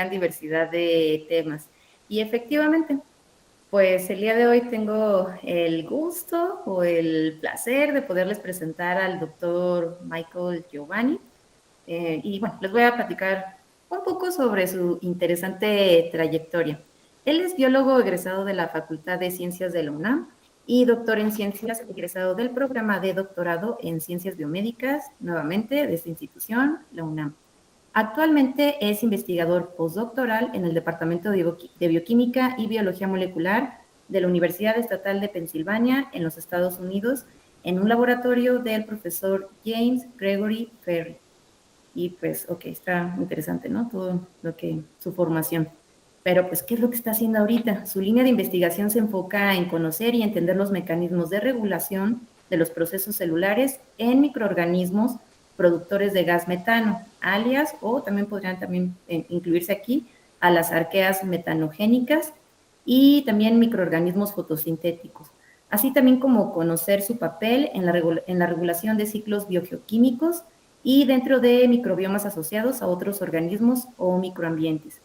gran diversidad de temas. Y efectivamente, pues el día de hoy tengo el gusto o el placer de poderles presentar al doctor Michael Giovanni. Y bueno, les voy a platicar un poco sobre su interesante trayectoria. Él es biólogo egresado de la Facultad de Ciencias de la UNAM y doctor en ciencias egresado del programa de doctorado en ciencias biomédicas, nuevamente de esta institución, la UNAM. Actualmente es investigador postdoctoral en el Departamento de Bioquímica y Biología Molecular de la Universidad Estatal de Pensilvania en los Estados Unidos, en un laboratorio del profesor James Gregory Ferry. Y pues, ok, está interesante, ¿no? Todo lo que, su formación. Pero pues, ¿qué es lo que está haciendo ahorita? Su línea de investigación se enfoca en conocer y entender los mecanismos de regulación de los procesos celulares en microorganismos productores de gas metano, alias, o también podrían incluirse aquí, a las arqueas metanogénicas y también microorganismos fotosintéticos, así también como conocer su papel en la regulación de ciclos biogeoquímicos y dentro de microbiomas asociados a otros organismos o microambientes.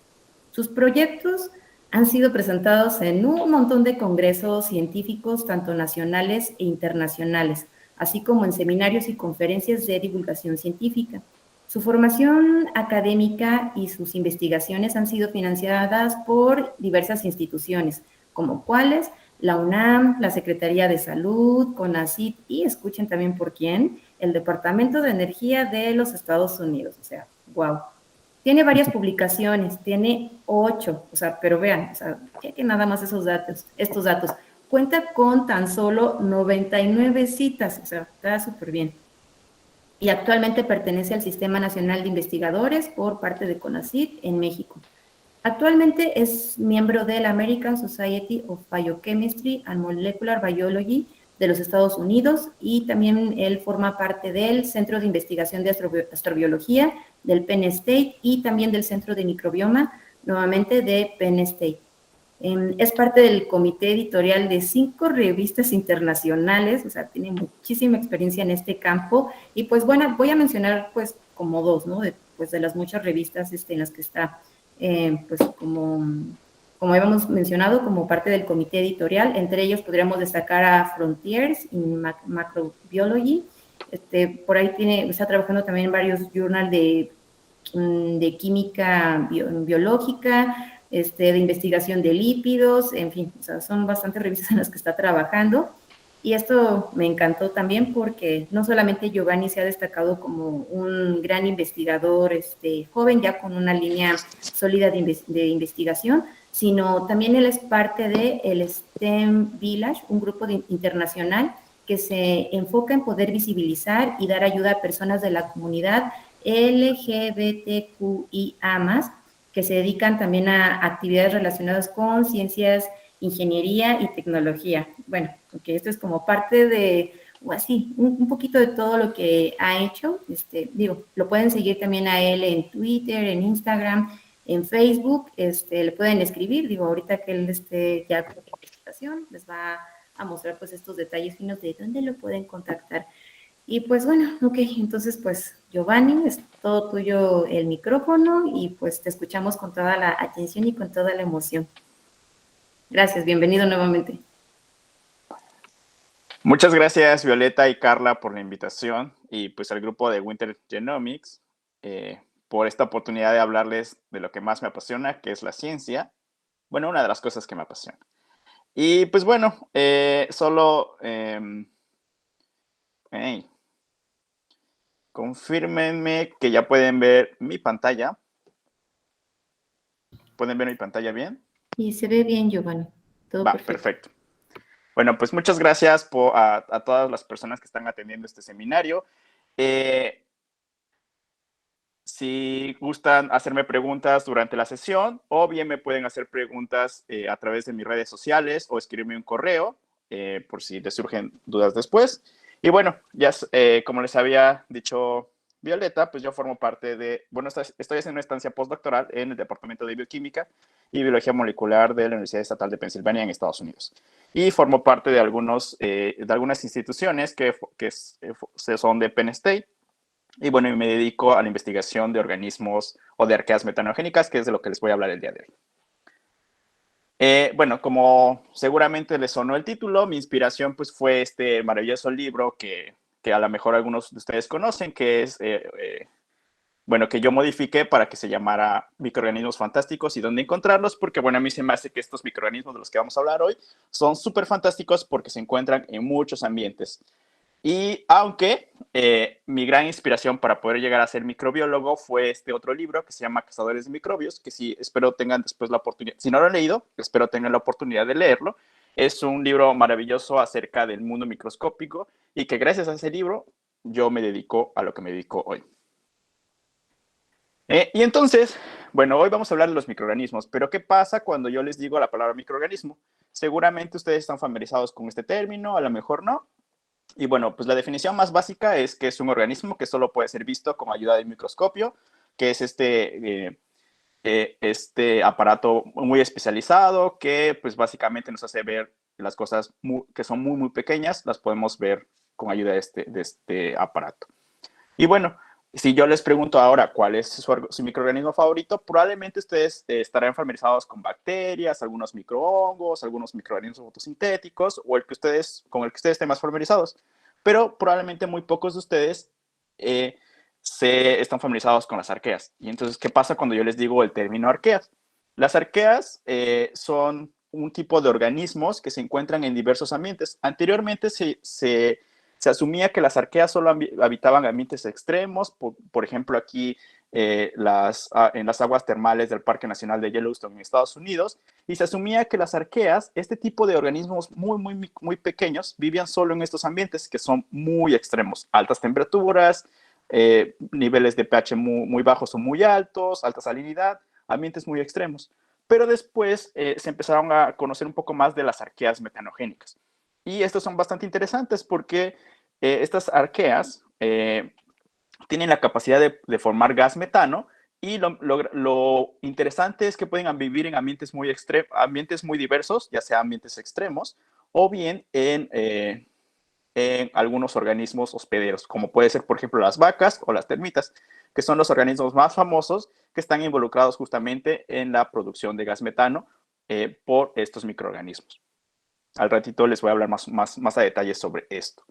Sus proyectos han sido presentados en un montón de congresos científicos, tanto nacionales e internacionales, así como en seminarios y conferencias de divulgación científica. Su formación académica y sus investigaciones han sido financiadas por diversas instituciones, como cuáles la UNAM, la Secretaría de Salud, CONACYT y escuchen también por quién, el Departamento de Energía de los Estados Unidos. O sea, wow. Tiene varias publicaciones, tiene 8, o sea, pero vean, o sea, que nada más estos datos. Cuenta con tan solo 99 citas, o sea, está súper bien. Y actualmente pertenece al Sistema Nacional de Investigadores por parte de CONACYT en México. Actualmente es miembro de la American Society of Biochemistry and Molecular Biology de los Estados Unidos y también él forma parte del Centro de Investigación de Astrobiología del Penn State y también del Centro de Microbioma, nuevamente de Penn State. Es parte del comité editorial de 5 revistas internacionales, o sea, tiene muchísima experiencia en este campo y pues bueno, voy a mencionar pues como 2, ¿no? De las muchas revistas en las que está, pues como habíamos mencionado, como parte del comité editorial. Entre ellos podríamos destacar a Frontiers in Macrobiology. Por ahí está trabajando también en varios journals de química biológica, de investigación de lípidos, en fin, o sea, son bastantes revistas en las que está trabajando. Y esto me encantó también porque no solamente Giovanni se ha destacado como un gran investigador joven, ya con una línea sólida de investigación, sino también él es parte del STEM Village, un grupo internacional que se enfoca en poder visibilizar y dar ayuda a personas de la comunidad LGBTQIA+, que se dedican también a actividades relacionadas con ciencias, ingeniería y tecnología. Bueno, porque esto es como parte de, o así, un poquito de todo lo que ha hecho. Lo pueden seguir también a él en Twitter, en Instagram, en Facebook, le pueden escribir, ahorita que él esté ya con la presentación, les va a mostrar pues estos detalles finos de dónde lo pueden contactar. Y pues bueno, ok, entonces pues Giovanni, es todo tuyo el micrófono y pues te escuchamos con toda la atención y con toda la emoción. Gracias, bienvenido nuevamente. Muchas gracias Violeta y Carla por la invitación y pues al grupo de Winter Genomics por esta oportunidad de hablarles de lo que más me apasiona, que es la ciencia. Bueno, una de las cosas que me apasiona. Y pues bueno, confírmenme que ya pueden ver mi pantalla. ¿Pueden ver mi pantalla bien? Y se ve bien, Giovanni. Todo perfecto. Bueno, pues muchas gracias a todas las personas que están atendiendo este seminario. Si gustan hacerme preguntas durante la sesión, o bien me pueden hacer preguntas a través de mis redes sociales o escribirme un correo por si les surgen dudas después. Y bueno, ya como les había dicho Violeta, pues yo formo parte estoy haciendo una estancia postdoctoral en el Departamento de Bioquímica y Biología Molecular de la Universidad Estatal de Pensilvania en Estados Unidos. Y formo parte de algunas instituciones que son de Penn State, Y bueno, me dedico a la investigación de organismos o de arqueas metanogénicas, que es de lo que les voy a hablar el día de hoy. Bueno, como seguramente les sonó el título, mi inspiración pues fue este maravilloso libro que a lo mejor algunos de ustedes conocen, que es, bueno, que yo modifiqué para que se llamara Microorganismos Fantásticos y dónde encontrarlos, porque bueno, a mí se me hace que estos microorganismos de los que vamos a hablar hoy son súper fantásticos porque se encuentran en muchos ambientes. Y aunque mi gran inspiración para poder llegar a ser microbiólogo fue este otro libro que se llama Cazadores de Microbios, que sí espero tengan después la oportunidad, si no lo han leído, espero tengan la oportunidad de leerlo. Es un libro maravilloso acerca del mundo microscópico y que gracias a ese libro yo me dedico a lo que me dedico hoy. Y entonces, bueno, hoy vamos a hablar de los microorganismos, pero ¿qué pasa cuando yo les digo la palabra microorganismo? Seguramente ustedes están familiarizados con este término, a lo mejor no, y bueno, pues la definición más básica es que es un organismo que solo puede ser visto con ayuda del microscopio, que es este aparato muy especializado que pues básicamente nos hace ver las cosas que son muy, muy pequeñas, las podemos ver con ayuda de este aparato. Y bueno, si yo les pregunto ahora cuál es su microorganismo favorito, probablemente ustedes estarán familiarizados con bacterias, algunos microhongos, algunos microorganismos fotosintéticos o con el que ustedes estén más familiarizados. Pero probablemente muy pocos de ustedes se están familiarizados con las arqueas. Y entonces, ¿qué pasa cuando yo les digo el término arqueas? Las arqueas son un tipo de organismos que se encuentran en diversos ambientes. Anteriormente se asumía que las arqueas solo habitaban ambientes extremos, por ejemplo aquí en las aguas termales del Parque Nacional de Yellowstone en Estados Unidos, y se asumía que las arqueas, este tipo de organismos muy, muy, muy pequeños, vivían solo en estos ambientes que son muy extremos, altas temperaturas, niveles de pH muy, muy bajos o muy altos, alta salinidad, ambientes muy extremos. Pero después se empezaron a conocer un poco más de las arqueas metanogénicas. Y estos son bastante interesantes porque estas arqueas tienen la capacidad de formar gas metano y lo interesante es que pueden vivir en ambientes muy diversos, ya sea ambientes extremos o bien en algunos organismos hospederos, como puede ser, por ejemplo, las vacas o las termitas, que son los organismos más famosos que están involucrados justamente en la producción de gas metano por estos microorganismos. Al ratito les voy a hablar más a detalle sobre esto.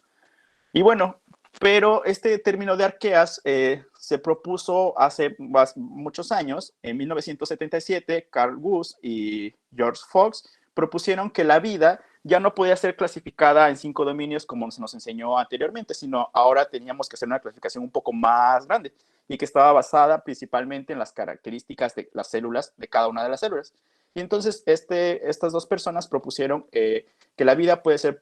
Y bueno, pero este término de arqueas se propuso hace muchos años. En 1977, Carl Woese y George Fox propusieron que la vida ya no podía ser clasificada en 5 dominios como se nos enseñó anteriormente, sino ahora teníamos que hacer una clasificación un poco más grande y que estaba basada principalmente en las características de las células, de cada una de las células. Y entonces estas dos personas propusieron que la vida puede ser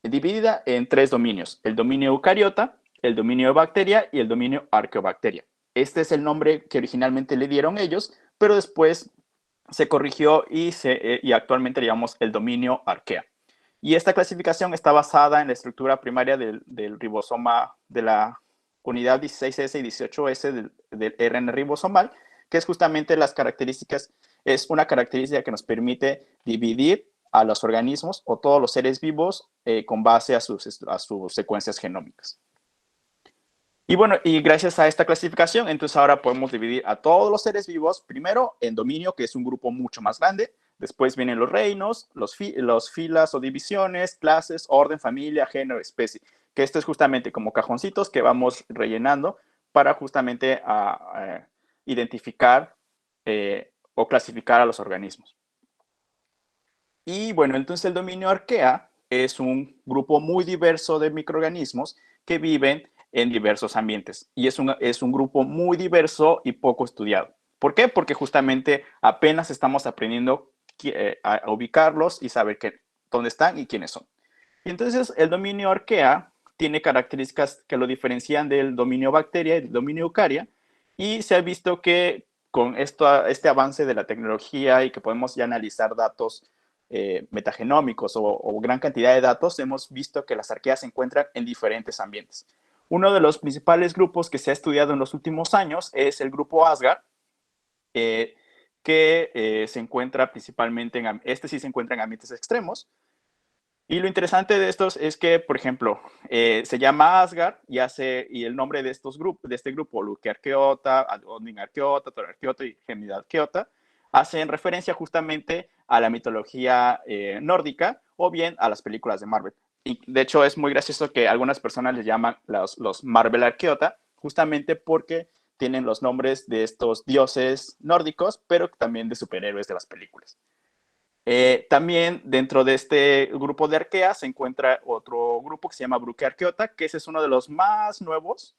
dividida en 3 dominios: el dominio eucariota, el dominio bacteria y el dominio arqueobacteria. Este es el nombre que originalmente le dieron ellos, pero después se corrigió y actualmente le llamamos el dominio arquea. Y esta clasificación está basada en la estructura primaria del ribosoma de la unidad 16S y 18S del RN ribosomal, que es justamente las características, es una característica que nos permite dividir a los organismos o todos los seres vivos con base a sus secuencias genómicas. Y bueno, y gracias a esta clasificación, entonces ahora podemos dividir a todos los seres vivos, primero en dominio, que es un grupo mucho más grande, después vienen los reinos, los filas o divisiones, clases, orden, familia, género, especie, que esto es justamente como cajoncitos que vamos rellenando para justamente identificar o clasificar a los organismos. Y bueno, entonces el dominio arquea es un grupo muy diverso de microorganismos que viven en diversos ambientes. Y es un grupo muy diverso y poco estudiado. ¿Por qué? Porque justamente apenas estamos aprendiendo a ubicarlos y saber dónde están y quiénes son. Y entonces el dominio arquea tiene características que lo diferencian del dominio bacteria y del dominio eucaria. Y se ha visto que con este avance de la tecnología y que podemos ya analizar datos metagenómicos o gran cantidad de datos, hemos visto que las arqueas se encuentran en diferentes ambientes. Uno de los principales grupos que se ha estudiado en los últimos años es el grupo Asgard, que se encuentra principalmente este sí se encuentra en ambientes extremos. Y lo interesante de estos es que, por ejemplo, se llama Asgard y el nombre de este grupo, Luke Arqueota, Odin Arqueota, Thor Arqueota y Hemid Arqueota, hacen referencia justamente a la mitología nórdica o bien a las películas de Marvel. Y de hecho es muy gracioso que algunas personas les llaman los Marvel Arqueota, justamente porque tienen los nombres de estos dioses nórdicos, pero también de superhéroes de las películas. También dentro de este grupo de arqueas se encuentra otro grupo que se llama Bruque Arqueota, que ese es uno de los más nuevos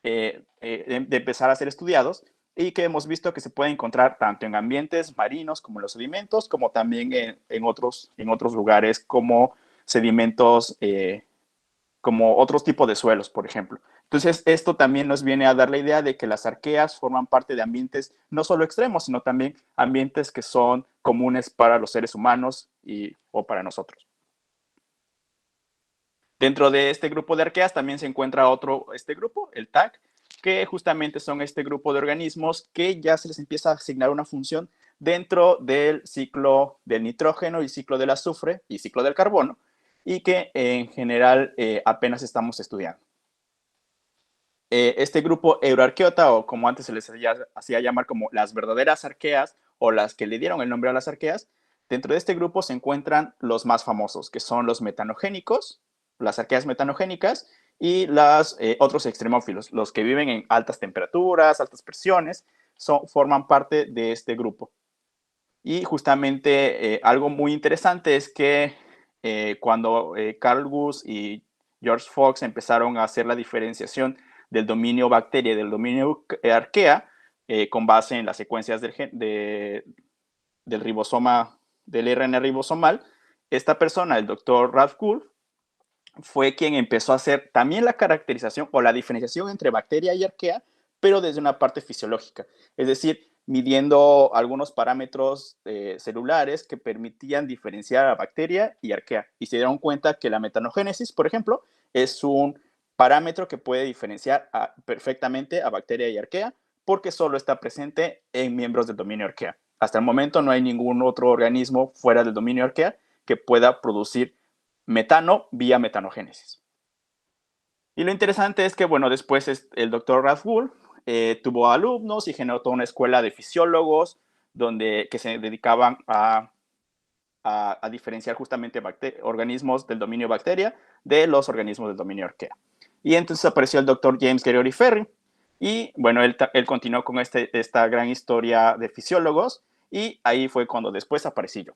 de empezar a ser estudiados y que hemos visto que se puede encontrar tanto en ambientes marinos como en los sedimentos, como también en otros lugares como sedimentos como otros tipos de suelos, por ejemplo. Entonces, esto también nos viene a dar la idea de que las arqueas forman parte de ambientes no solo extremos, sino también ambientes que son comunes para los seres humanos o para nosotros. Dentro de este grupo de arqueas también se encuentra este grupo, el TAC, que justamente son este grupo de organismos que ya se les empieza a asignar una función dentro del ciclo del nitrógeno y ciclo del azufre y ciclo del carbono, y que en general apenas estamos estudiando. Este grupo euroarqueota, o como antes se les hacía llamar como las verdaderas arqueas, o las que le dieron el nombre a las arqueas, dentro de este grupo se encuentran los más famosos, que son los metanogénicos, las arqueas metanogénicas, y los otros extremófilos, los que viven en altas temperaturas, altas presiones, forman parte de este grupo. Y justamente algo muy interesante es que cuando Carl Guth y George Fox empezaron a hacer la diferenciación del dominio bacteria y del dominio arquea, con base en las secuencias del ribosoma, del RNA ribosomal, esta persona, el doctor Ralph Gould, fue quien empezó a hacer también la caracterización o la diferenciación entre bacteria y arquea, pero desde una parte fisiológica. Es decir, midiendo algunos parámetros celulares que permitían diferenciar a bacteria y arquea. Y se dieron cuenta que la metanogénesis, por ejemplo, es un parámetro que puede diferenciar perfectamente a bacteria y arquea porque solo está presente en miembros del dominio arquea. Hasta el momento no hay ningún otro organismo fuera del dominio arquea que pueda producir metano vía metanogénesis. Y lo interesante es que, bueno, después el doctor Rathbull tuvo alumnos y generó toda una escuela de fisiólogos que se dedicaban a diferenciar justamente organismos del dominio bacteria de los organismos del dominio arquea. Y entonces apareció el doctor James Gregory Ferry y, bueno, él continuó con esta gran historia de fisiólogos y ahí fue cuando después aparecí yo.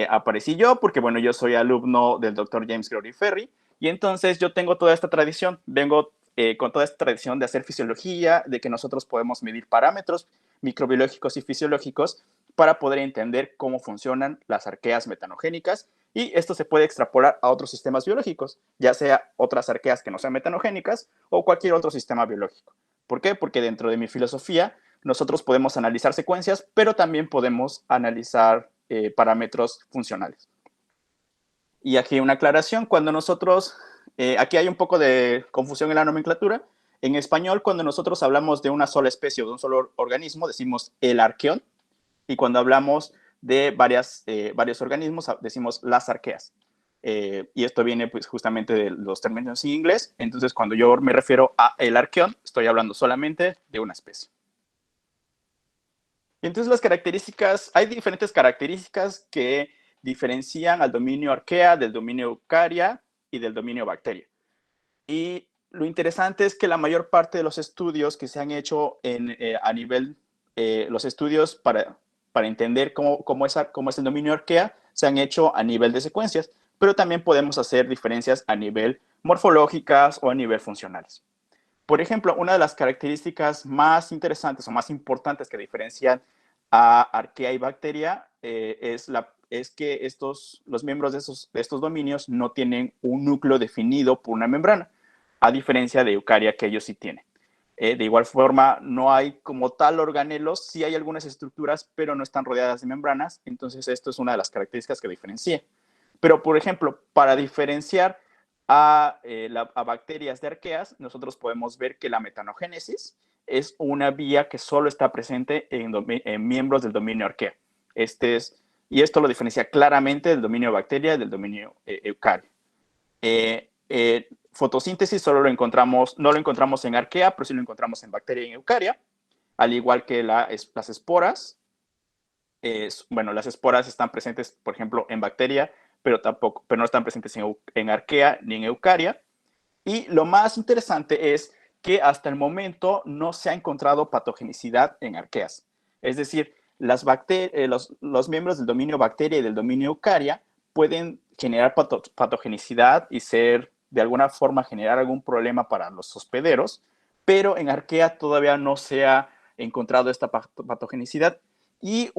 Aparecí yo porque, bueno, yo soy alumno del doctor James Gregory Ferry y entonces yo tengo toda esta tradición, vengo con toda esta tradición de hacer fisiología, de que nosotros podemos medir parámetros microbiológicos y fisiológicos para poder entender cómo funcionan las arqueas metanogénicas y esto se puede extrapolar a otros sistemas biológicos, ya sea otras arqueas que no sean metanogénicas o cualquier otro sistema biológico. ¿Por qué? Porque dentro de mi filosofía nosotros podemos analizar secuencias, pero también podemos analizar parámetros funcionales. Y aquí una aclaración, cuando nosotros, aquí hay un poco de confusión en la nomenclatura. En español, cuando nosotros hablamos de una sola especie o de un solo organismo, decimos el arqueón, y cuando hablamos de varios organismos, decimos las arqueas. Y esto viene pues, justamente de los términos en inglés. Entonces, cuando yo me refiero a el arqueón, estoy hablando solamente de una especie. Y entonces las características, hay diferentes características que diferencian al dominio arquea del dominio eucaria y del dominio bacteria. Y lo interesante es que la mayor parte de los estudios que se han hecho a nivel, los estudios para entender cómo es el dominio arquea, se han hecho a nivel de secuencias, pero también podemos hacer diferencias a nivel morfológicas o a nivel funcionales. Por ejemplo, una de las características más interesantes o más importantes que diferencian a arquea y bacteria es que los miembros de estos dominios no tienen un núcleo definido por una membrana, a diferencia de eucaria que ellos sí tienen. De igual forma, no hay como tal organelos, sí hay algunas estructuras, pero no están rodeadas de membranas, entonces esto es una de las características que diferencia. Pero, por ejemplo, para diferenciar a bacterias de arqueas, nosotros podemos ver que la metanogénesis es una vía que solo está presente en miembros del dominio arquea. Este es y esto lo diferencia claramente del dominio bacteria y del dominio eucaria. Fotosíntesis solo no lo encontramos en arquea, pero sí lo encontramos en bacteria y en eucaria, al igual que las esporas. Bueno, las esporas están presentes, por ejemplo, en bacteria, pero no están presentes en arquea ni en eucaria. Y lo más interesante es que hasta el momento no se ha encontrado patogenicidad en arqueas. Es decir, los miembros del dominio bacteria y del dominio eucaria pueden generar patogenicidad y de alguna forma, generar algún problema para los hospederos, pero en arquea todavía no se ha encontrado esta patogenicidad. Y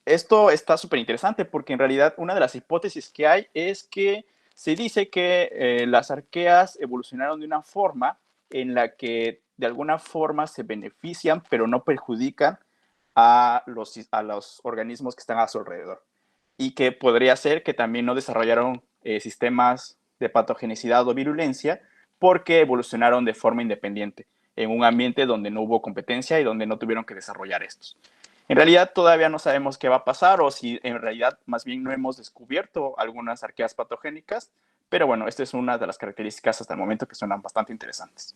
esto está súper interesante porque en realidad una de las hipótesis que hay es que se dice que las arqueas evolucionaron de una forma en la que de alguna forma se benefician, pero no perjudican a los organismos que están a su alrededor. Y que podría ser que también no desarrollaron sistemas de patogenicidad o virulencia porque evolucionaron de forma independiente en un ambiente donde no hubo competencia y donde no tuvieron que desarrollar estos. En realidad todavía no sabemos qué va a pasar o si en realidad más bien no hemos descubierto algunas arqueas patogénicas, pero bueno, esta es una de las características hasta el momento que suenan bastante interesantes.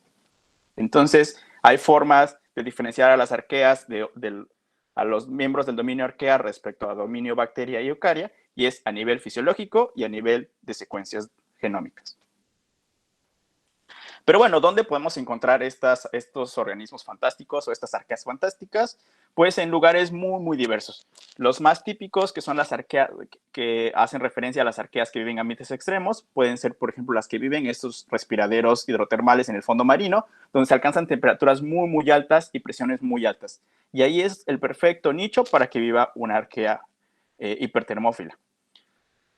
Entonces, hay formas de diferenciar a las arqueas a los miembros del dominio arquea respecto a dominio bacteria y eucaria, y es a nivel fisiológico y a nivel de secuencias genómicas. Pero bueno, ¿dónde podemos encontrar estos organismos fantásticos o estas arqueas fantásticas? Pues en lugares muy, muy diversos. Los más típicos, que son las arqueas que hacen referencia a las arqueas que viven en ambientes extremos, pueden ser, por ejemplo, las que viven en estos respiraderos hidrotermales en el fondo marino, donde se alcanzan temperaturas muy, muy altas y presiones muy altas. Y ahí es el perfecto nicho para que viva una arquea hipertermófila.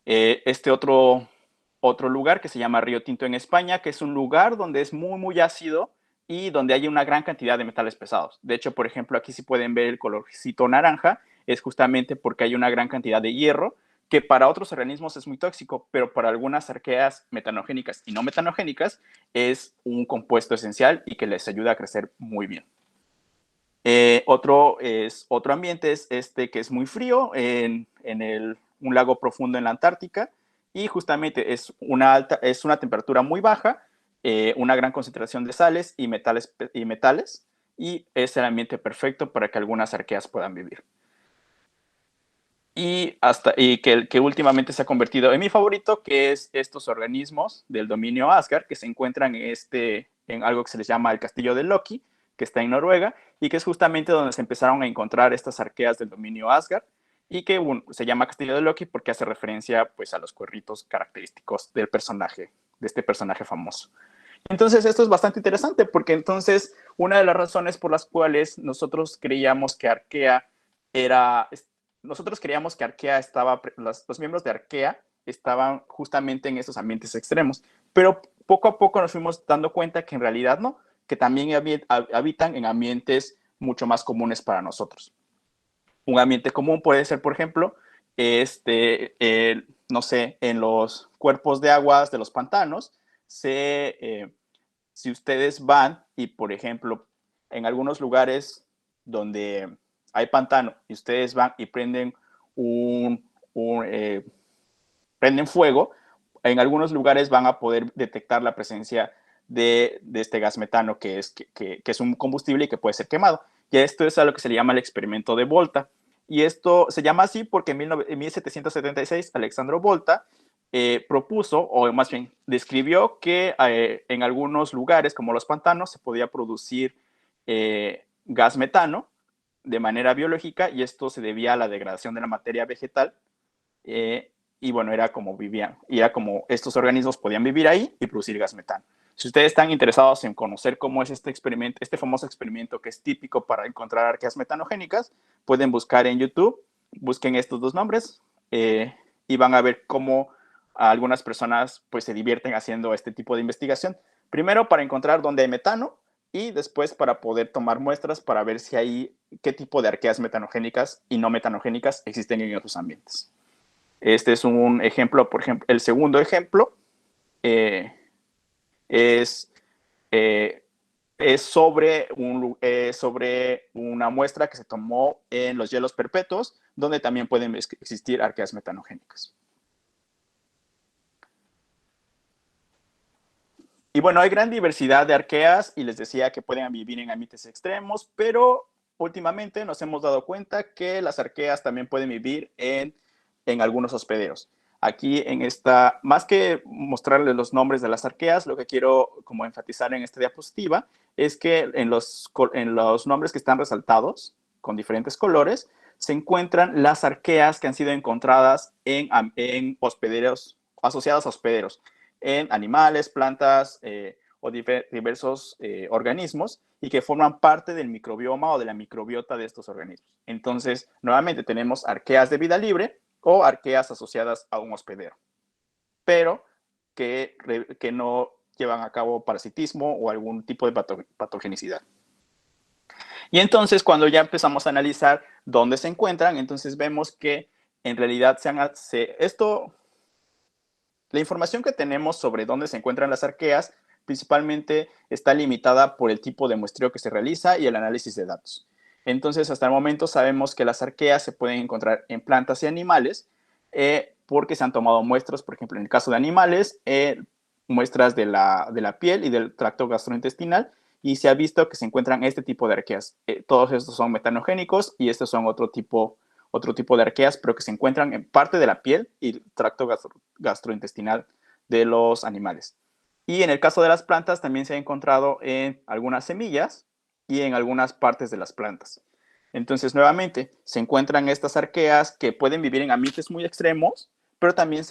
Este otro lugar que se llama Río Tinto en España, que es un lugar donde es muy, muy ácido y donde hay una gran cantidad de metales pesados. De hecho, por ejemplo, aquí sí pueden ver el colorcito naranja, es justamente porque hay una gran cantidad de hierro, que para otros organismos es muy tóxico, pero para algunas arqueas metanogénicas y no metanogénicas es un compuesto esencial y que les ayuda a crecer muy bien. Otro ambiente es este que es muy frío, un lago profundo en la Antártica, y justamente es una temperatura muy baja, una gran concentración de sales y metales, y es el ambiente perfecto para que algunas arqueas puedan vivir. Y que últimamente se ha convertido en mi favorito, que es estos organismos del dominio Asgard, que se encuentran en algo que se les llama el Castillo de Loki, que está en Noruega, y que es justamente donde se empezaron a encontrar estas arqueas del dominio Asgard, y que se llama Castillo de Loki porque hace referencia pues, a los cuernitos característicos de este personaje famoso. Entonces, esto es bastante interesante porque entonces una de las razones por las cuales nosotros creíamos que Arquea los miembros de Arquea estaban justamente en estos ambientes extremos, pero poco a poco nos fuimos dando cuenta que en realidad no, que también habitan en ambientes mucho más comunes para nosotros. Un ambiente común puede ser, por ejemplo, no sé, en los cuerpos de aguas de los pantanos, si ustedes van y, por ejemplo, en algunos lugares donde hay pantano y ustedes van y prenden prenden fuego, en algunos lugares van a poder detectar la presencia de este gas metano que es un combustible y que puede ser quemado. Y esto es a lo que se le llama el experimento de Volta. Y esto se llama así porque en 1776 Alexandro Volta propuso, o más bien describió, que en algunos lugares como los pantanos se podía producir gas metano de manera biológica, y esto se debía a la degradación de la materia vegetal. Y bueno, era como estos organismos podían vivir ahí y producir gas metano. Si ustedes están interesados en conocer cómo es este famoso experimento que es típico para encontrar arqueas metanogénicas, pueden buscar en YouTube, busquen estos dos nombres y van a ver cómo algunas personas pues se divierten haciendo este tipo de investigación. Primero para encontrar dónde hay metano y después para poder tomar muestras para ver qué tipo de arqueas metanogénicas y no metanogénicas existen en otros ambientes. Este es un ejemplo, por ejemplo, el segundo ejemplo es sobre una muestra que se tomó en los hielos perpetuos, donde también pueden existir arqueas metanogénicas. Y bueno, hay gran diversidad de arqueas y les decía que pueden vivir en ambientes extremos, pero últimamente nos hemos dado cuenta que las arqueas también pueden vivir en algunos hospederos. Aquí en esta, más que mostrarles los nombres de las arqueas, lo que quiero como enfatizar en esta diapositiva es que en los nombres que están resaltados con diferentes colores, se encuentran las arqueas que han sido encontradas en hospederos, asociadas a hospederos, en animales, plantas o diversos organismos y que forman parte del microbioma o de la microbiota de estos organismos. Entonces, nuevamente tenemos arqueas de vida libre o arqueas asociadas a un hospedero, pero que no llevan a cabo parasitismo o algún tipo de patogenicidad. Y entonces, cuando ya empezamos a analizar dónde se encuentran, entonces vemos que en realidad la información que tenemos sobre dónde se encuentran las arqueas principalmente está limitada por el tipo de muestreo que se realiza y el análisis de datos. Entonces, hasta el momento sabemos que las arqueas se pueden encontrar en plantas y animales porque se han tomado muestras, por ejemplo, en el caso de animales, muestras de la piel y del tracto gastrointestinal, y se ha visto que se encuentran este tipo de arqueas. Todos estos son metanogénicos y estos son otro tipo de arqueas, pero que se encuentran en parte de la piel y el tracto gastrointestinal de los animales. Y en el caso de las plantas también se ha encontrado en algunas semillas y en algunas partes de las plantas. Entonces, nuevamente, se encuentran estas arqueas que pueden vivir en ambientes muy extremos, pero también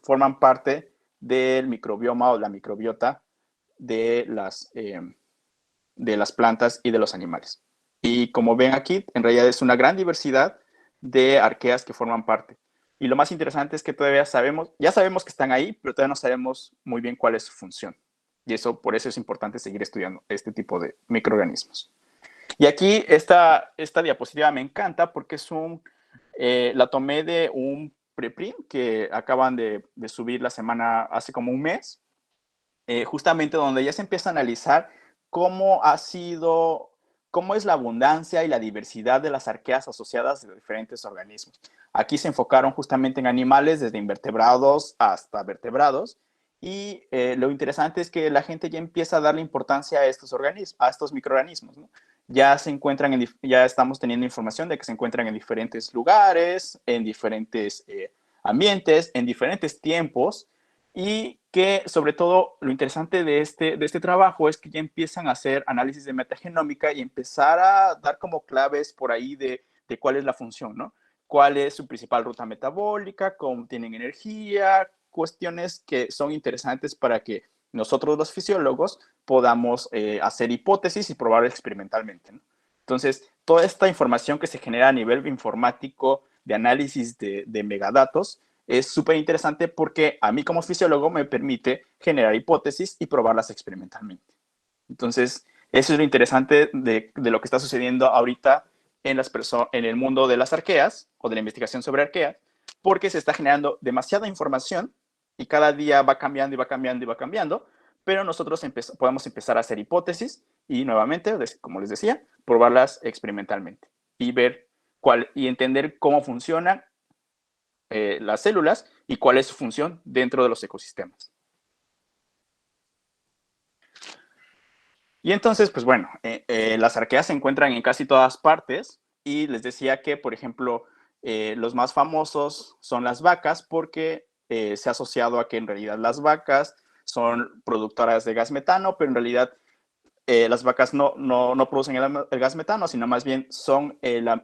forman parte del microbioma o la microbiota de las plantas y de los animales. Y como ven aquí, en realidad es una gran diversidad de arqueas que forman parte. Y lo más interesante es que todavía ya sabemos que están ahí, pero todavía no sabemos muy bien cuál es su función. Y por eso es importante seguir estudiando este tipo de microorganismos. Y aquí esta diapositiva me encanta porque la tomé de un preprint que acaban de subir hace como un mes, justamente donde ya se empieza a analizar cómo es la abundancia y la diversidad de las arqueas asociadas de diferentes organismos. Aquí se enfocaron justamente en animales, desde invertebrados hasta vertebrados, y lo interesante es que la gente ya empieza a darle importancia a estos microorganismos, ¿no? Ya estamos teniendo información de que se encuentran en diferentes lugares, en diferentes ambientes, en diferentes tiempos, y que sobre todo lo interesante de este trabajo es que ya empiezan a hacer análisis de metagenómica y empezar a dar como claves por ahí de cuál es la función, ¿no? Cuál es su principal ruta metabólica, cómo tienen energía, cuestiones que son interesantes para que nosotros los fisiólogos podamos hacer hipótesis y probar experimentalmente, ¿no? Entonces, toda esta información que se genera a nivel informático de análisis de megadatos es súper interesante porque a mí como fisiólogo me permite generar hipótesis y probarlas experimentalmente. Entonces, eso es lo interesante de lo que está sucediendo ahorita en el mundo de las arqueas o de la investigación sobre arqueas, porque se está generando demasiada información y cada día va cambiando y va cambiando y va cambiando, pero nosotros podemos empezar a hacer hipótesis y nuevamente, como les decía, probarlas experimentalmente y ver y entender cómo funcionan las células y cuál es su función dentro de los ecosistemas. Y entonces, pues bueno, las arqueas se encuentran en casi todas partes y les decía que, por ejemplo, los más famosos son las vacas porque se ha asociado a que en realidad las vacas son productoras de gas metano, pero en realidad las vacas no producen el gas metano, sino más bien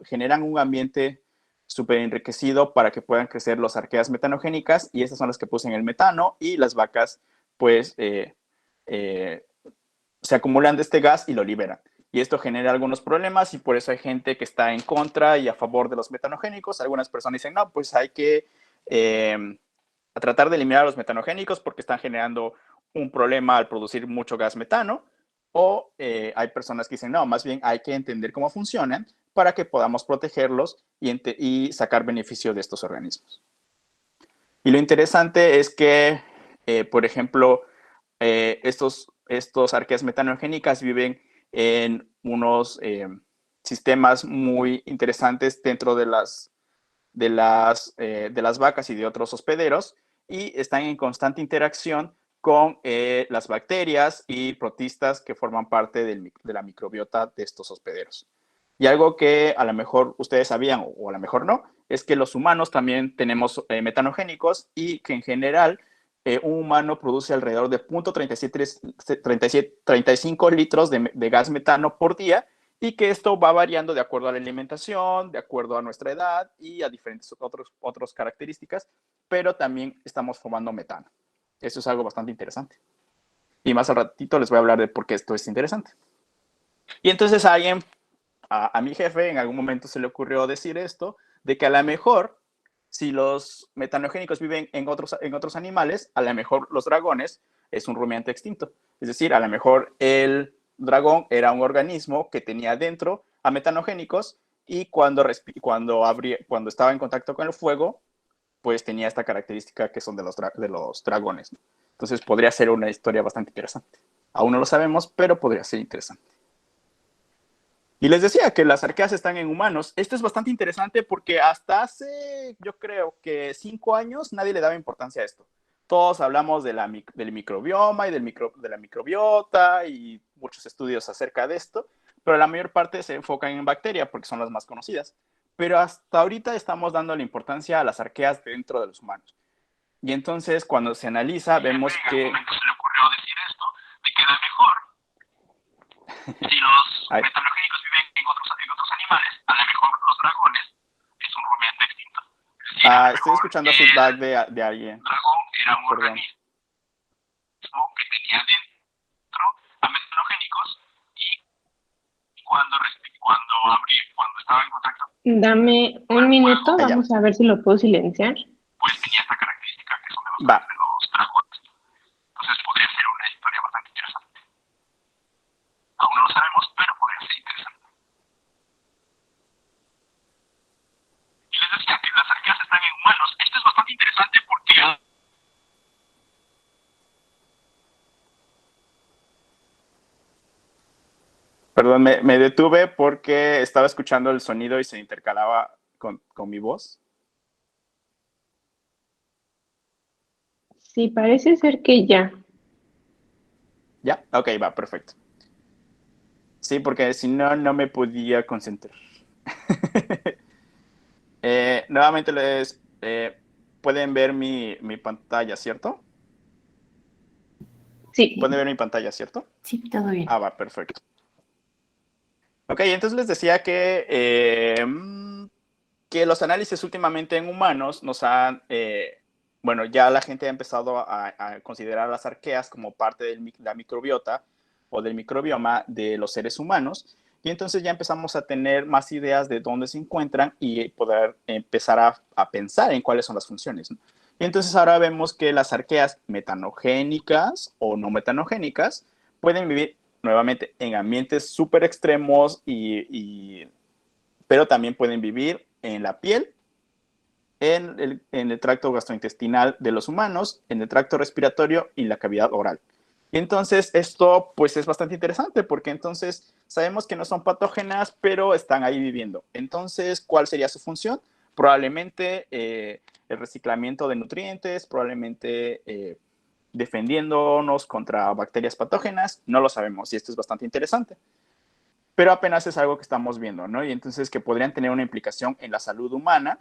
generan un ambiente súper enriquecido para que puedan crecer las arqueas metanogénicas y estas son las que producen el metano y las vacas pues se acumulan de este gas y lo liberan. Y esto genera algunos problemas y por eso hay gente que está en contra y a favor de los metanogénicos. Algunas personas dicen, no, pues hay que tratar de eliminar los metanogénicos porque están generando un problema al producir mucho gas metano. O hay personas que dicen, no, más bien hay que entender cómo funcionan para que podamos protegerlos y sacar beneficio de estos organismos. Y lo interesante es que, por ejemplo, estos arqueas metanogénicas viven en unos sistemas muy interesantes dentro de las vacas y de otros hospederos, y están en constante interacción con las bacterias y protistas que forman parte de la microbiota de estos hospederos. Y algo que a lo mejor ustedes sabían o a lo mejor no, es que los humanos también tenemos metanogénicos, y que en general un humano produce alrededor de 0.35 litros de gas metano por día, y que esto va variando de acuerdo a la alimentación, de acuerdo a nuestra edad y a diferentes otras características, pero también estamos formando metano. Eso es algo bastante interesante. Y más al ratito les voy a hablar de por qué esto es interesante. Y entonces a mi jefe en algún momento se le ocurrió decir esto, de que a lo mejor, si los metanogénicos viven en otros animales, a lo mejor los dragones es un rumiante extinto. Es decir, a lo mejor el dragón era un organismo que tenía dentro a metanogénicos, y cuando estaba en contacto con el fuego, pues tenía esta característica que son de los dragones. Entonces podría ser una historia bastante interesante. Aún no lo sabemos, pero podría ser interesante. Y les decía que las arqueas están en humanos. Esto es bastante interesante porque hasta hace, yo creo que 5 años, nadie le daba importancia a esto. Todos hablamos del microbioma y de la microbiota y muchos estudios acerca de esto, pero la mayor parte se enfocan en bacterias porque son las más conocidas. Pero hasta ahorita estamos dando la importancia a las arqueas dentro de los humanos. Y entonces, cuando se analiza, vemos que... se le ocurrió decir esto, de que a lo mejor si los metanogénicos viven en otros animales, a lo mejor los dragones es un rumiante extinto. Sí, estoy escuchando feedback de alguien. El dragón era un organismo que tenía dentro a metanogénicos, y cuando estaba en contacto. Dame un minuto, vamos a ver si lo puedo silenciar. Pues tenía esta característica que son de los dragones. Entonces podría ser una historia bastante interesante. Aún no lo sabemos, pero podría ser interesante. Y les decía que las arqueas están en humanos. Esto es bastante interesante porque... Perdón, me detuve porque estaba escuchando el sonido y se intercalaba con mi voz. Sí, parece ser que ya. ¿Ya? Ok, va, perfecto. Sí, porque si no, no me podía concentrar. Nuevamente pueden ver mi pantalla, ¿cierto? Sí. ¿Pueden ver mi pantalla, cierto? Sí, todo bien. Ah, va, perfecto. Ok, entonces les decía que los análisis últimamente en humanos nos han... bueno, ya la gente ha empezado a considerar las arqueas como parte de la microbiota o del microbioma de los seres humanos, y entonces ya empezamos a tener más ideas de dónde se encuentran y poder empezar a pensar en cuáles son las funciones, ¿no? Y entonces ahora vemos que las arqueas metanogénicas o no metanogénicas pueden vivir nuevamente en ambientes súper extremos, pero también pueden vivir en la piel, en el tracto gastrointestinal de los humanos, en el tracto respiratorio y en la cavidad oral. Y entonces esto pues es bastante interesante porque entonces sabemos que no son patógenas, pero están ahí viviendo. Entonces, ¿cuál sería su función? Probablemente el reciclamiento de nutrientes, probablemente defendiéndonos contra bacterias patógenas, no lo sabemos, y esto es bastante interesante. Pero apenas es algo que estamos viendo, ¿no? Y entonces que podrían tener una implicación en la salud humana,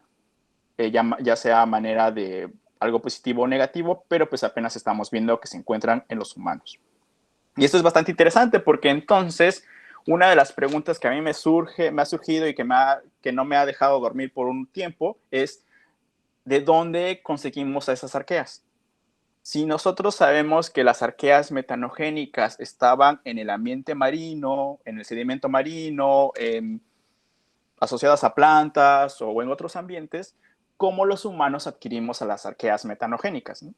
ya sea a manera de algo positivo o negativo, pero pues apenas estamos viendo que se encuentran en los humanos. Y esto es bastante interesante porque entonces una de las preguntas que a mí me ha surgido y que no me ha dejado dormir por un tiempo es ¿de dónde conseguimos a esas arqueas? Si nosotros sabemos que las arqueas metanogénicas estaban en el ambiente marino, en el sedimento marino, asociadas a plantas o en otros ambientes, ¿cómo los humanos adquirimos a las arqueas metanogénicas, ¿no?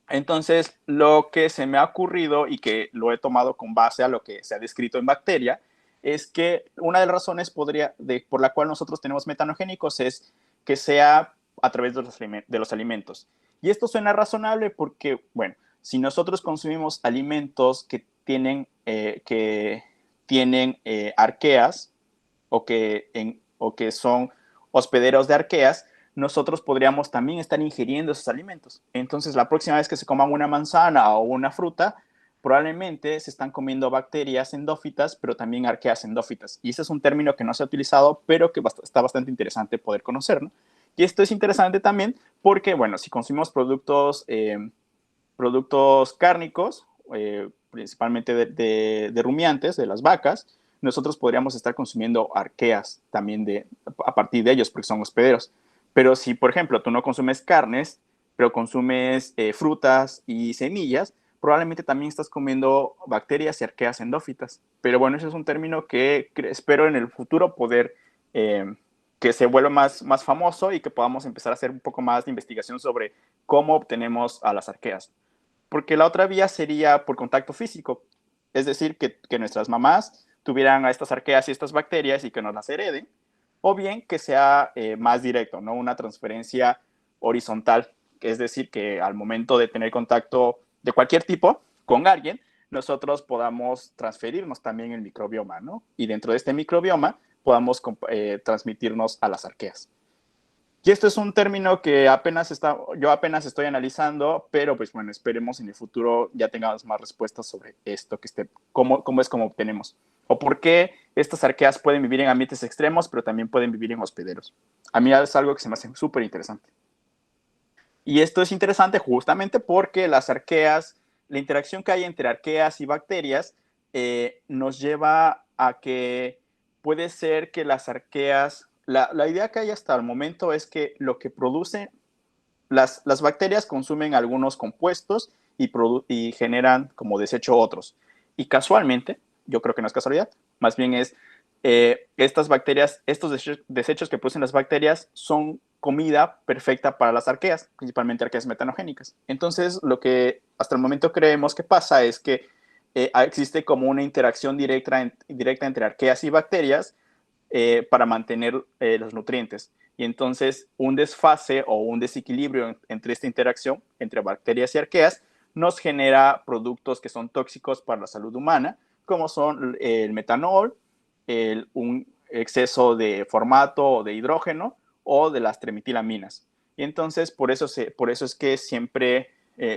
Entonces, lo que se me ha ocurrido y que lo he tomado con base a lo que se ha descrito en bacteria, es que una de las razones por la cual nosotros tenemos metanogénicos es que sea a través de los alimentos. Y esto suena razonable porque, bueno, si nosotros consumimos alimentos que tienen tienen arqueas o que son hospederos de arqueas, nosotros podríamos también estar ingiriendo esos alimentos. Entonces, la próxima vez que se coman una manzana o una fruta, probablemente se están comiendo bacterias endófitas, pero también arqueas endófitas. Y ese es un término que no se ha utilizado, pero que está bastante interesante poder conocer, ¿no? Y esto es interesante también porque, bueno, si consumimos productos cárnicos, principalmente de rumiantes, de las vacas, nosotros podríamos estar consumiendo arqueas también a partir de ellos, porque son hospederos. Pero si, por ejemplo, tú no consumes carnes, pero consumes frutas y semillas, probablemente también estás comiendo bacterias y arqueas endófitas. Pero bueno, ese es un término que espero en el futuro poder que se vuelva más famoso y que podamos empezar a hacer un poco más de investigación sobre cómo obtenemos a las arqueas. Porque la otra vía sería por contacto físico, es decir, que nuestras mamás tuvieran a estas arqueas y estas bacterias y que nos las hereden, o bien que sea más directo, ¿no? Una transferencia horizontal, es decir, que al momento de tener contacto de cualquier tipo con alguien, nosotros podamos transferirnos también el microbioma, ¿no? Y dentro de este microbioma podamos transmitirnos a las arqueas. Y esto es un término que yo apenas estoy analizando, pero pues bueno, esperemos en el futuro ya tengamos más respuestas sobre esto, cómo obtenemos. O por qué estas arqueas pueden vivir en ambientes extremos, pero también pueden vivir en hospederos. A mí es algo que se me hace súper interesante. Y esto es interesante justamente porque las arqueas, la interacción que hay entre arqueas y bacterias nos lleva a que puede ser que las arqueas, la idea que hay hasta el momento es que lo que producen, las bacterias consumen algunos compuestos y generan como desecho otros. Y casualmente, yo creo que no es casualidad, más bien es estas bacterias, estos desechos que producen las bacterias son comida perfecta para las arqueas, principalmente arqueas metanogénicas. Entonces, lo que hasta el momento creemos que pasa es que existe como una interacción directa entre arqueas y bacterias para mantener los nutrientes. Y entonces un desfase o un desequilibrio entre esta interacción entre bacterias y arqueas nos genera productos que son tóxicos para la salud humana, como son el metanol, un exceso de formato o de hidrógeno o de las trimetilaminas. Y entonces por eso es que siempre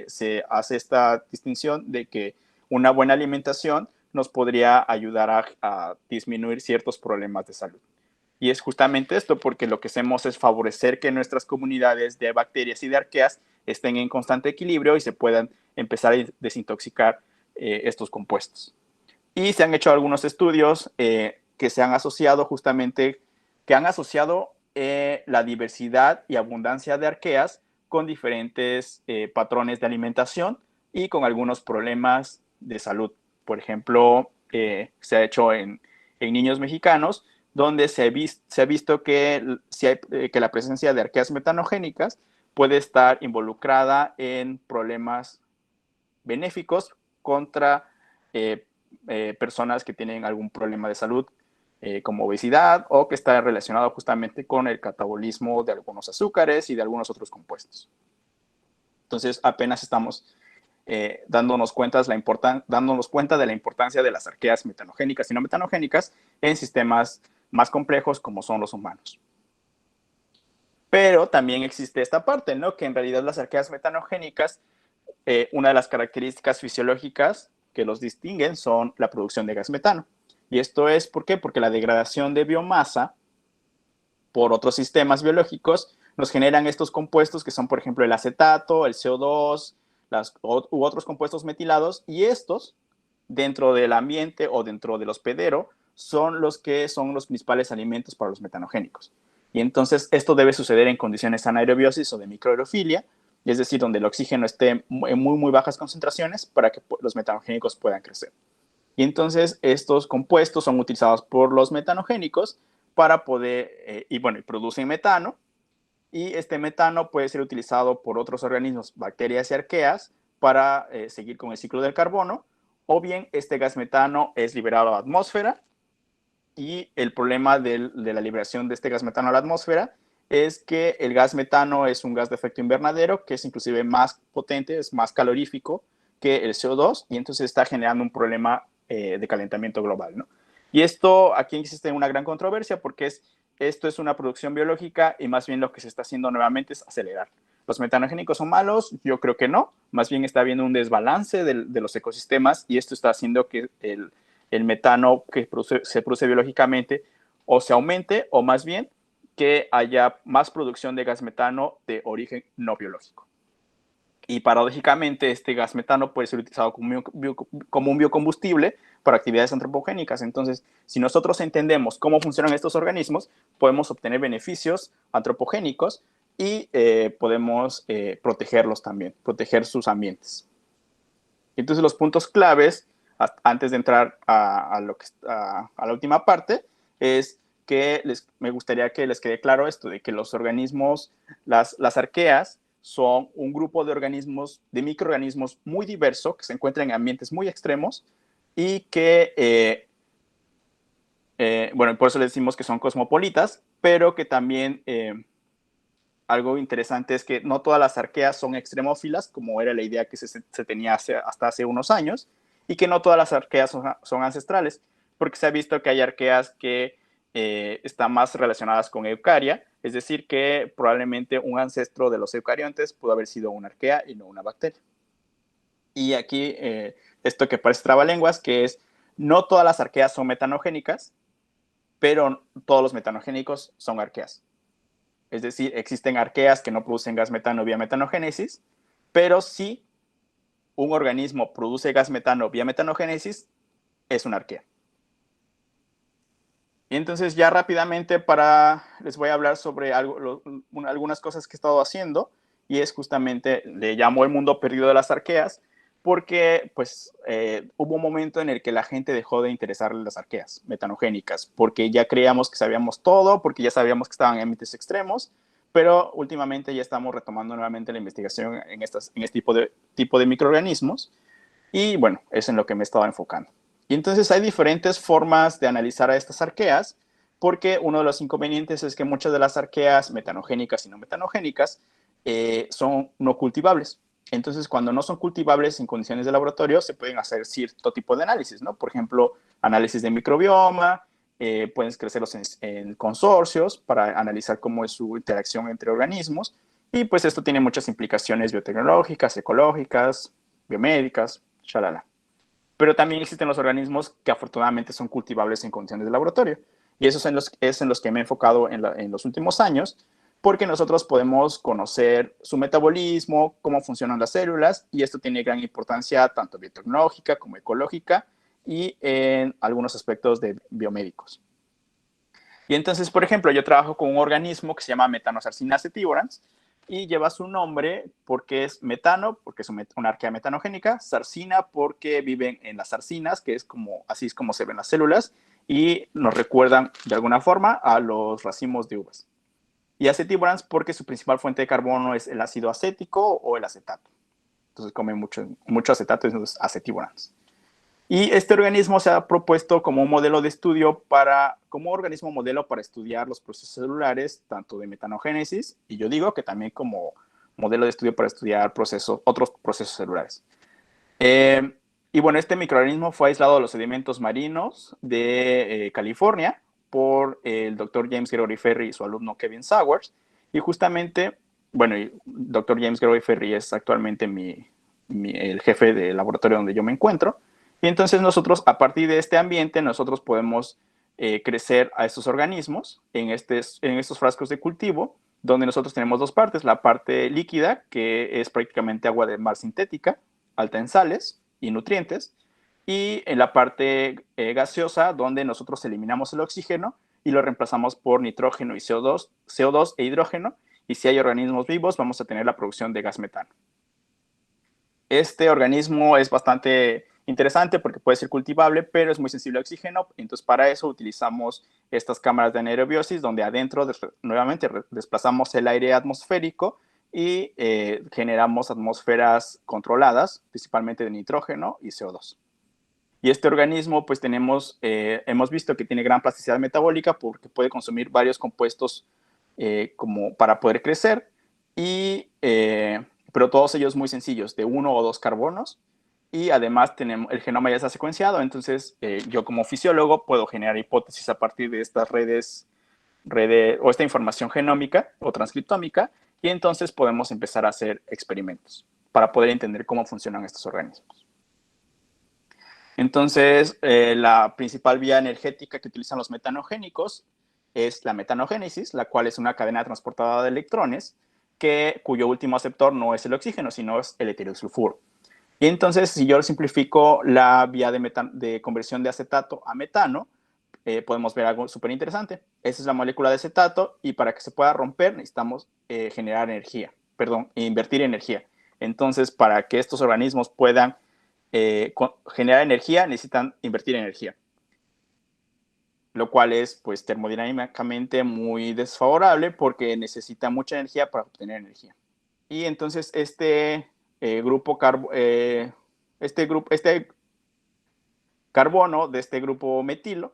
se hace esta distinción de que una buena alimentación nos podría ayudar a disminuir ciertos problemas de salud. Y es justamente esto, porque lo que hacemos es favorecer que nuestras comunidades de bacterias y de arqueas estén en constante equilibrio y se puedan empezar a desintoxicar estos compuestos. Y se han hecho algunos estudios que se han asociado justamente, que han asociado la diversidad y abundancia de arqueas con diferentes patrones de alimentación y con algunos problemas de salud. Por ejemplo, se ha hecho en niños mexicanos, donde se ha visto que la presencia de arqueas metanogénicas puede estar involucrada en problemas benéficos contra personas que tienen algún problema de salud, como obesidad, o que está relacionado justamente con el catabolismo de algunos azúcares y de algunos otros compuestos. Entonces, apenas estamos dándonos cuenta de la importancia de las arqueas metanogénicas y no metanogénicas en sistemas más complejos como son los humanos. Pero también existe esta parte, ¿no? Que en realidad las arqueas metanogénicas, una de las características fisiológicas que los distinguen son la producción de gas metano. Y esto es, ¿por qué? Porque la degradación de biomasa por otros sistemas biológicos nos generan estos compuestos que son, por ejemplo, el acetato, el CO2, u otros compuestos metilados, y estos, dentro del ambiente o dentro del hospedero, son los principales alimentos para los metanogénicos. Y entonces esto debe suceder en condiciones de anaerobiosis o de microaerofilia, es decir, donde el oxígeno esté en muy bajas concentraciones para que los metanogénicos puedan crecer. Y entonces estos compuestos son utilizados por los metanogénicos para poder, y producen metano, y este metano puede ser utilizado por otros organismos, bacterias y arqueas, para seguir con el ciclo del carbono, o bien este gas metano es liberado a la atmósfera, y el problema de la liberación de este gas metano a la atmósfera es que el gas metano es un gas de efecto invernadero que es inclusive más potente, es más calorífico que el CO2, y entonces está generando un problema de calentamiento global, ¿no? Y esto, aquí existe una gran controversia porque esto es una producción biológica y más bien lo que se está haciendo nuevamente es acelerar. ¿Los metanogénicos son malos? Yo creo que no. Más bien está habiendo un desbalance de los ecosistemas y esto está haciendo que el metano que se produce biológicamente o se aumente o más bien que haya más producción de gas metano de origen no biológico. Y paradójicamente este gas metano puede ser utilizado como un biocombustible para actividades antropogénicas. Entonces, si nosotros entendemos cómo funcionan estos organismos, podemos obtener beneficios antropogénicos y podemos protegerlos también, proteger sus ambientes. Entonces, los puntos claves, antes de entrar a la última parte, es que me gustaría que les quede claro esto, de que los organismos, las arqueas, son un grupo de organismos, de microorganismos muy diverso, que se encuentran en ambientes muy extremos y que, bueno, por eso les decimos que son cosmopolitas, pero que también algo interesante es que no todas las arqueas son extremófilas, como era la idea que se tenía hasta hace unos años, y que no todas las arqueas son ancestrales, porque se ha visto que hay arqueas que están más relacionadas con eucaria, es decir, que probablemente un ancestro de los eucariontes pudo haber sido una arquea y no una bacteria. Y aquí, esto que parece trabalenguas, que es, no todas las arqueas son metanogénicas, pero todos los metanogénicos son arqueas. Es decir, existen arqueas que no producen gas metano vía metanogénesis, pero si un organismo produce gas metano vía metanogénesis, es una arquea. Y entonces ya rápidamente les voy a hablar sobre algunas cosas que he estado haciendo, y es justamente, le llamo el mundo perdido de las arqueas, porque pues hubo un momento en el que la gente dejó de interesarle las arqueas metanogénicas, porque ya creíamos que sabíamos todo, porque ya sabíamos que estaban en ambientes extremos, pero últimamente ya estamos retomando nuevamente la investigación en este tipo de microorganismos, y bueno, es en lo que me he estado enfocando. Y entonces hay diferentes formas de analizar a estas arqueas, porque uno de los inconvenientes es que muchas de las arqueas metanogénicas y no metanogénicas son no cultivables. Entonces, cuando no son cultivables en condiciones de laboratorio, se pueden hacer cierto tipo de análisis, ¿no? Por ejemplo, análisis de microbioma, pueden crecerlos en consorcios para analizar cómo es su interacción entre organismos, y pues esto tiene muchas implicaciones biotecnológicas, ecológicas, biomédicas, shalala. Pero también existen los organismos que afortunadamente son cultivables en condiciones de laboratorio. Y eso es en los que me he enfocado en los últimos años, porque nosotros podemos conocer su metabolismo, cómo funcionan las células, y esto tiene gran importancia tanto biotecnológica como ecológica y en algunos aspectos de biomédicos. Y entonces, por ejemplo, yo trabajo con un organismo que se llama Methanosarcina sativorans, y lleva su nombre porque es metano, porque es una arquea metanogénica, sarcina porque viven en las sarcinas, que así es como se ven las células, y nos recuerdan de alguna forma a los racimos de uvas. Y acetivorans porque su principal fuente de carbono es el ácido acético o el acetato. Entonces comen mucho acetato, entonces acetivorans. Y este organismo se ha propuesto como un modelo de estudio como organismo modelo para estudiar los procesos celulares, tanto de metanogénesis, y yo digo que también como modelo de estudio para estudiar otros procesos celulares. Y bueno, este microorganismo fue aislado de los sedimentos marinos de California por el doctor James Gregory Ferry y su alumno Kevin Sowers. Y justamente, bueno, el doctor James Gregory Ferry es actualmente el jefe del laboratorio donde yo me encuentro. Y entonces nosotros, a partir de este ambiente, nosotros podemos crecer a estos organismos en estos frascos de cultivo, donde nosotros tenemos dos partes. La parte líquida, que es prácticamente agua de mar sintética, alta en sales y nutrientes, y en la parte gaseosa, donde nosotros eliminamos el oxígeno y lo reemplazamos por nitrógeno y CO2 e hidrógeno, y si hay organismos vivos, vamos a tener la producción de gas metano. Este organismo es bastante interesante porque puede ser cultivable, pero es muy sensible al oxígeno. Entonces, para eso utilizamos estas cámaras de anaerobiosis, donde adentro nuevamente desplazamos el aire atmosférico y generamos atmósferas controladas, principalmente de nitrógeno y CO2. Y este organismo, pues hemos visto que tiene gran plasticidad metabólica porque puede consumir varios compuestos como para poder crecer, pero todos ellos muy sencillos, de 1 o 2 carbonos, y además tenemos, el genoma ya está secuenciado, entonces yo como fisiólogo puedo generar hipótesis a partir de estas redes o esta información genómica o transcriptómica, y entonces podemos empezar a hacer experimentos para poder entender cómo funcionan estos organismos. Entonces, la principal vía energética que utilizan los metanogénicos es la metanogénesis, la cual es una cadena transportada de electrones, cuyo último aceptor no es el oxígeno, sino es el etilsulfuro. Y entonces, si yo simplifico la vía de conversión de acetato a metano, podemos ver algo súper interesante. Esa es la molécula de acetato, y para que se pueda romper necesitamos generar energía, invertir energía. Entonces, para que estos organismos puedan generar energía, necesitan invertir energía, lo cual es, pues, termodinámicamente muy desfavorable porque necesita mucha energía para obtener energía. Y entonces este carbono de este grupo metilo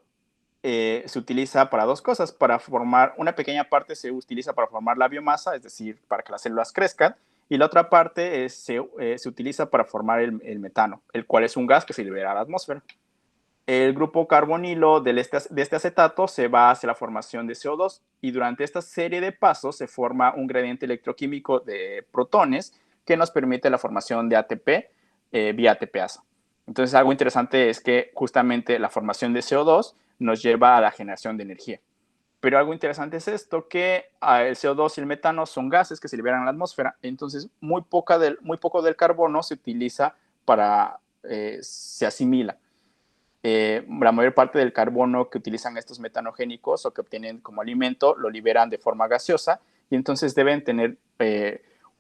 se utiliza para dos cosas. Para formar una pequeña parte se utiliza para formar la biomasa, es decir, para que las células crezcan, y la otra parte se utiliza para formar el metano, el cual es un gas que se libera a la atmósfera. El grupo carbonilo de este acetato se va hacia la formación de CO2, y durante esta serie de pasos se forma un gradiente electroquímico de protones que nos permite la formación de ATP vía ATPasa. Entonces, algo interesante es que justamente la formación de CO2 nos lleva a la generación de energía. Pero algo interesante es esto, que el CO2 y el metano son gases que se liberan a la atmósfera, entonces muy poco del carbono se utiliza se asimila. La mayor parte del carbono que utilizan estos metanogénicos o que obtienen como alimento lo liberan de forma gaseosa, y entonces deben tener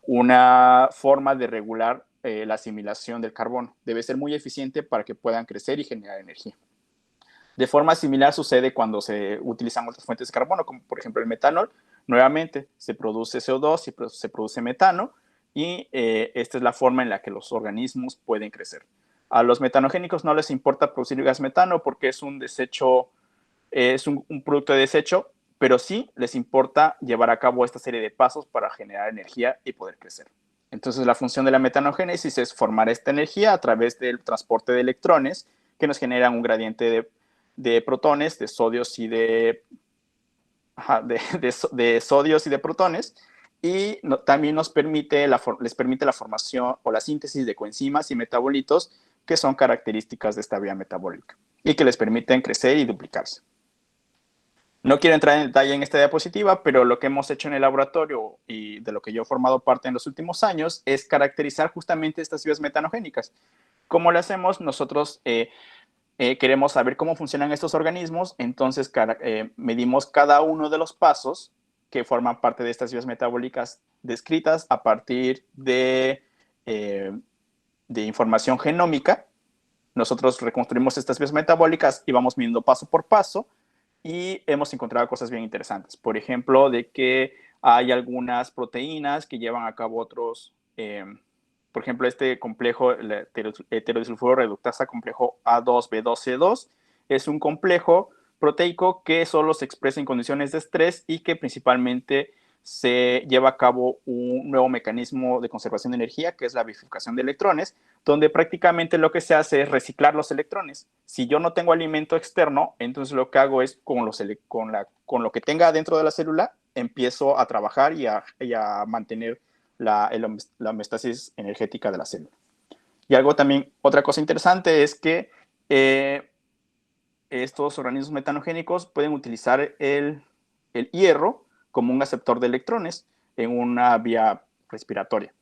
una forma de regular la asimilación del carbono. Debe ser muy eficiente para que puedan crecer y generar energía. De forma similar sucede cuando se utilizan otras fuentes de carbono, como por ejemplo el metanol. Nuevamente se produce CO2 y se produce metano, y esta es la forma en la que los organismos pueden crecer. A los metanogénicos no les importa producir gas metano porque es un desecho, es un producto de desecho, pero sí les importa llevar a cabo esta serie de pasos para generar energía y poder crecer. Entonces, la función de la metanogénesis es formar esta energía a través del transporte de electrones que nos generan un gradiente de protones, de sodios y de sodios y de protones, y también les permite la formación o la síntesis de coenzimas y metabolitos que son características de esta vía metabólica y que les permiten crecer y duplicarse. No quiero entrar en detalle en esta diapositiva, pero lo que hemos hecho en el laboratorio y de lo que yo he formado parte en los últimos años es caracterizar justamente estas vías metanogénicas. ¿Cómo lo hacemos? Nosotros queremos saber cómo funcionan estos organismos, entonces medimos cada uno de los pasos que forman parte de estas vías metabólicas descritas a partir de información genómica. Nosotros reconstruimos estas vías metabólicas y vamos midiendo paso por paso, y hemos encontrado cosas bien interesantes. Por ejemplo, de que hay algunas proteínas que llevan a cabo otros, por ejemplo, este complejo, el heterodisulfuro reductasa complejo A2B2C2, es un complejo proteico que solo se expresa en condiciones de estrés y que principalmente se lleva a cabo un nuevo mecanismo de conservación de energía, que es la bifurcación de electrones, donde prácticamente lo que se hace es reciclar los electrones. Si yo no tengo alimento externo, entonces lo que hago es con lo que tenga dentro de la célula, empiezo a trabajar y a mantener la homeostasis energética de la célula. Y otra cosa interesante es que estos organismos metanogénicos pueden utilizar el hierro como un aceptor de electrones en una vía respiratoria.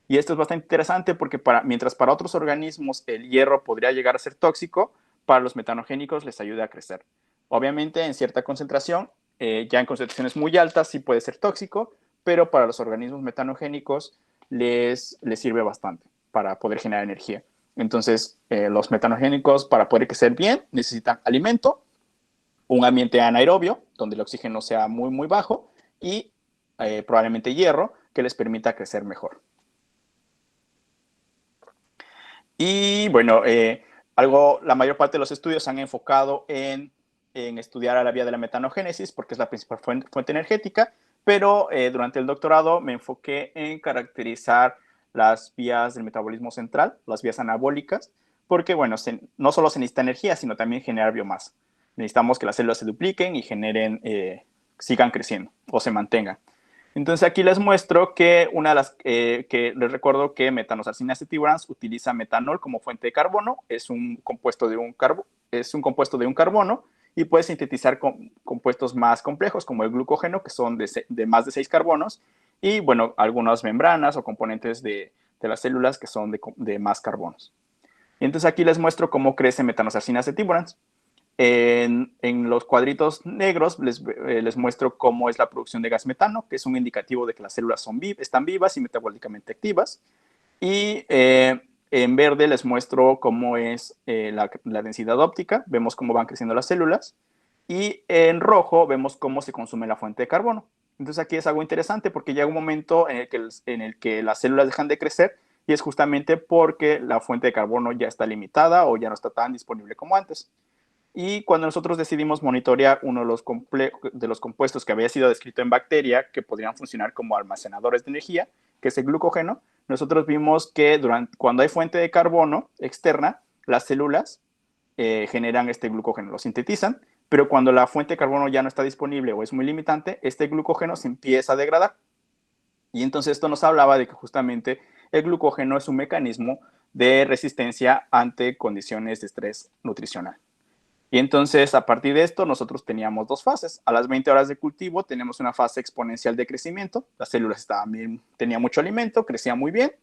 Y esto es bastante interesante porque mientras para otros organismos el hierro podría llegar a ser tóxico, para los metanogénicos les ayuda a crecer. Obviamente en cierta concentración, ya en concentraciones muy altas sí puede ser tóxico, pero para los organismos metanogénicos les sirve bastante para poder generar energía. Entonces, los metanogénicos, para poder crecer bien, necesitan alimento, un ambiente anaerobio, donde el oxígeno sea muy, muy bajo, y probablemente hierro, que les permita crecer mejor. Y bueno, la mayor parte de los estudios se han enfocado en estudiar a la vía de la metanogénesis, porque es la principal fuente energética, pero durante el doctorado me enfoqué en caracterizar las vías del metabolismo central, las vías anabólicas, porque, bueno, no solo se necesita energía, sino también generar biomasa. Necesitamos que las células se dupliquen y generen, sigan creciendo o se mantengan. Entonces aquí les muestro que que les recuerdo que Metanoxacinas sativans utiliza metanol como fuente de carbono, es un compuesto de un carbono y puede sintetizar compuestos más complejos como el glucógeno, que son de más de 6 carbonos, y bueno, algunas membranas o componentes de las células que son de más carbonos. Y entonces aquí les muestro cómo crece Metanoxacinas sativans. En los cuadritos negros les muestro cómo es la producción de gas metano, que es un indicativo de que las células están vivas y metabólicamente activas. Y en verde les muestro cómo es la densidad óptica, vemos cómo van creciendo las células. Y en rojo vemos cómo se consume la fuente de carbono. Entonces aquí es algo interesante porque llega un momento en el que las células dejan de crecer y es justamente porque la fuente de carbono ya está limitada o ya no está tan disponible como antes. Y cuando nosotros decidimos monitorear uno de los compuestos que había sido descrito en bacteria, que podrían funcionar como almacenadores de energía, que es el glucógeno, nosotros vimos que cuando hay fuente de carbono externa, las células generan este glucógeno, lo sintetizan, pero cuando la fuente de carbono ya no está disponible o es muy limitante, este glucógeno se empieza a degradar. Y entonces esto nos hablaba de que justamente el glucógeno es un mecanismo de resistencia ante condiciones de estrés nutricional. Y entonces, a partir de esto, nosotros teníamos dos fases. A las 20 horas de cultivo tenemos una fase exponencial de crecimiento. Las células tenían mucho alimento, crecían muy bien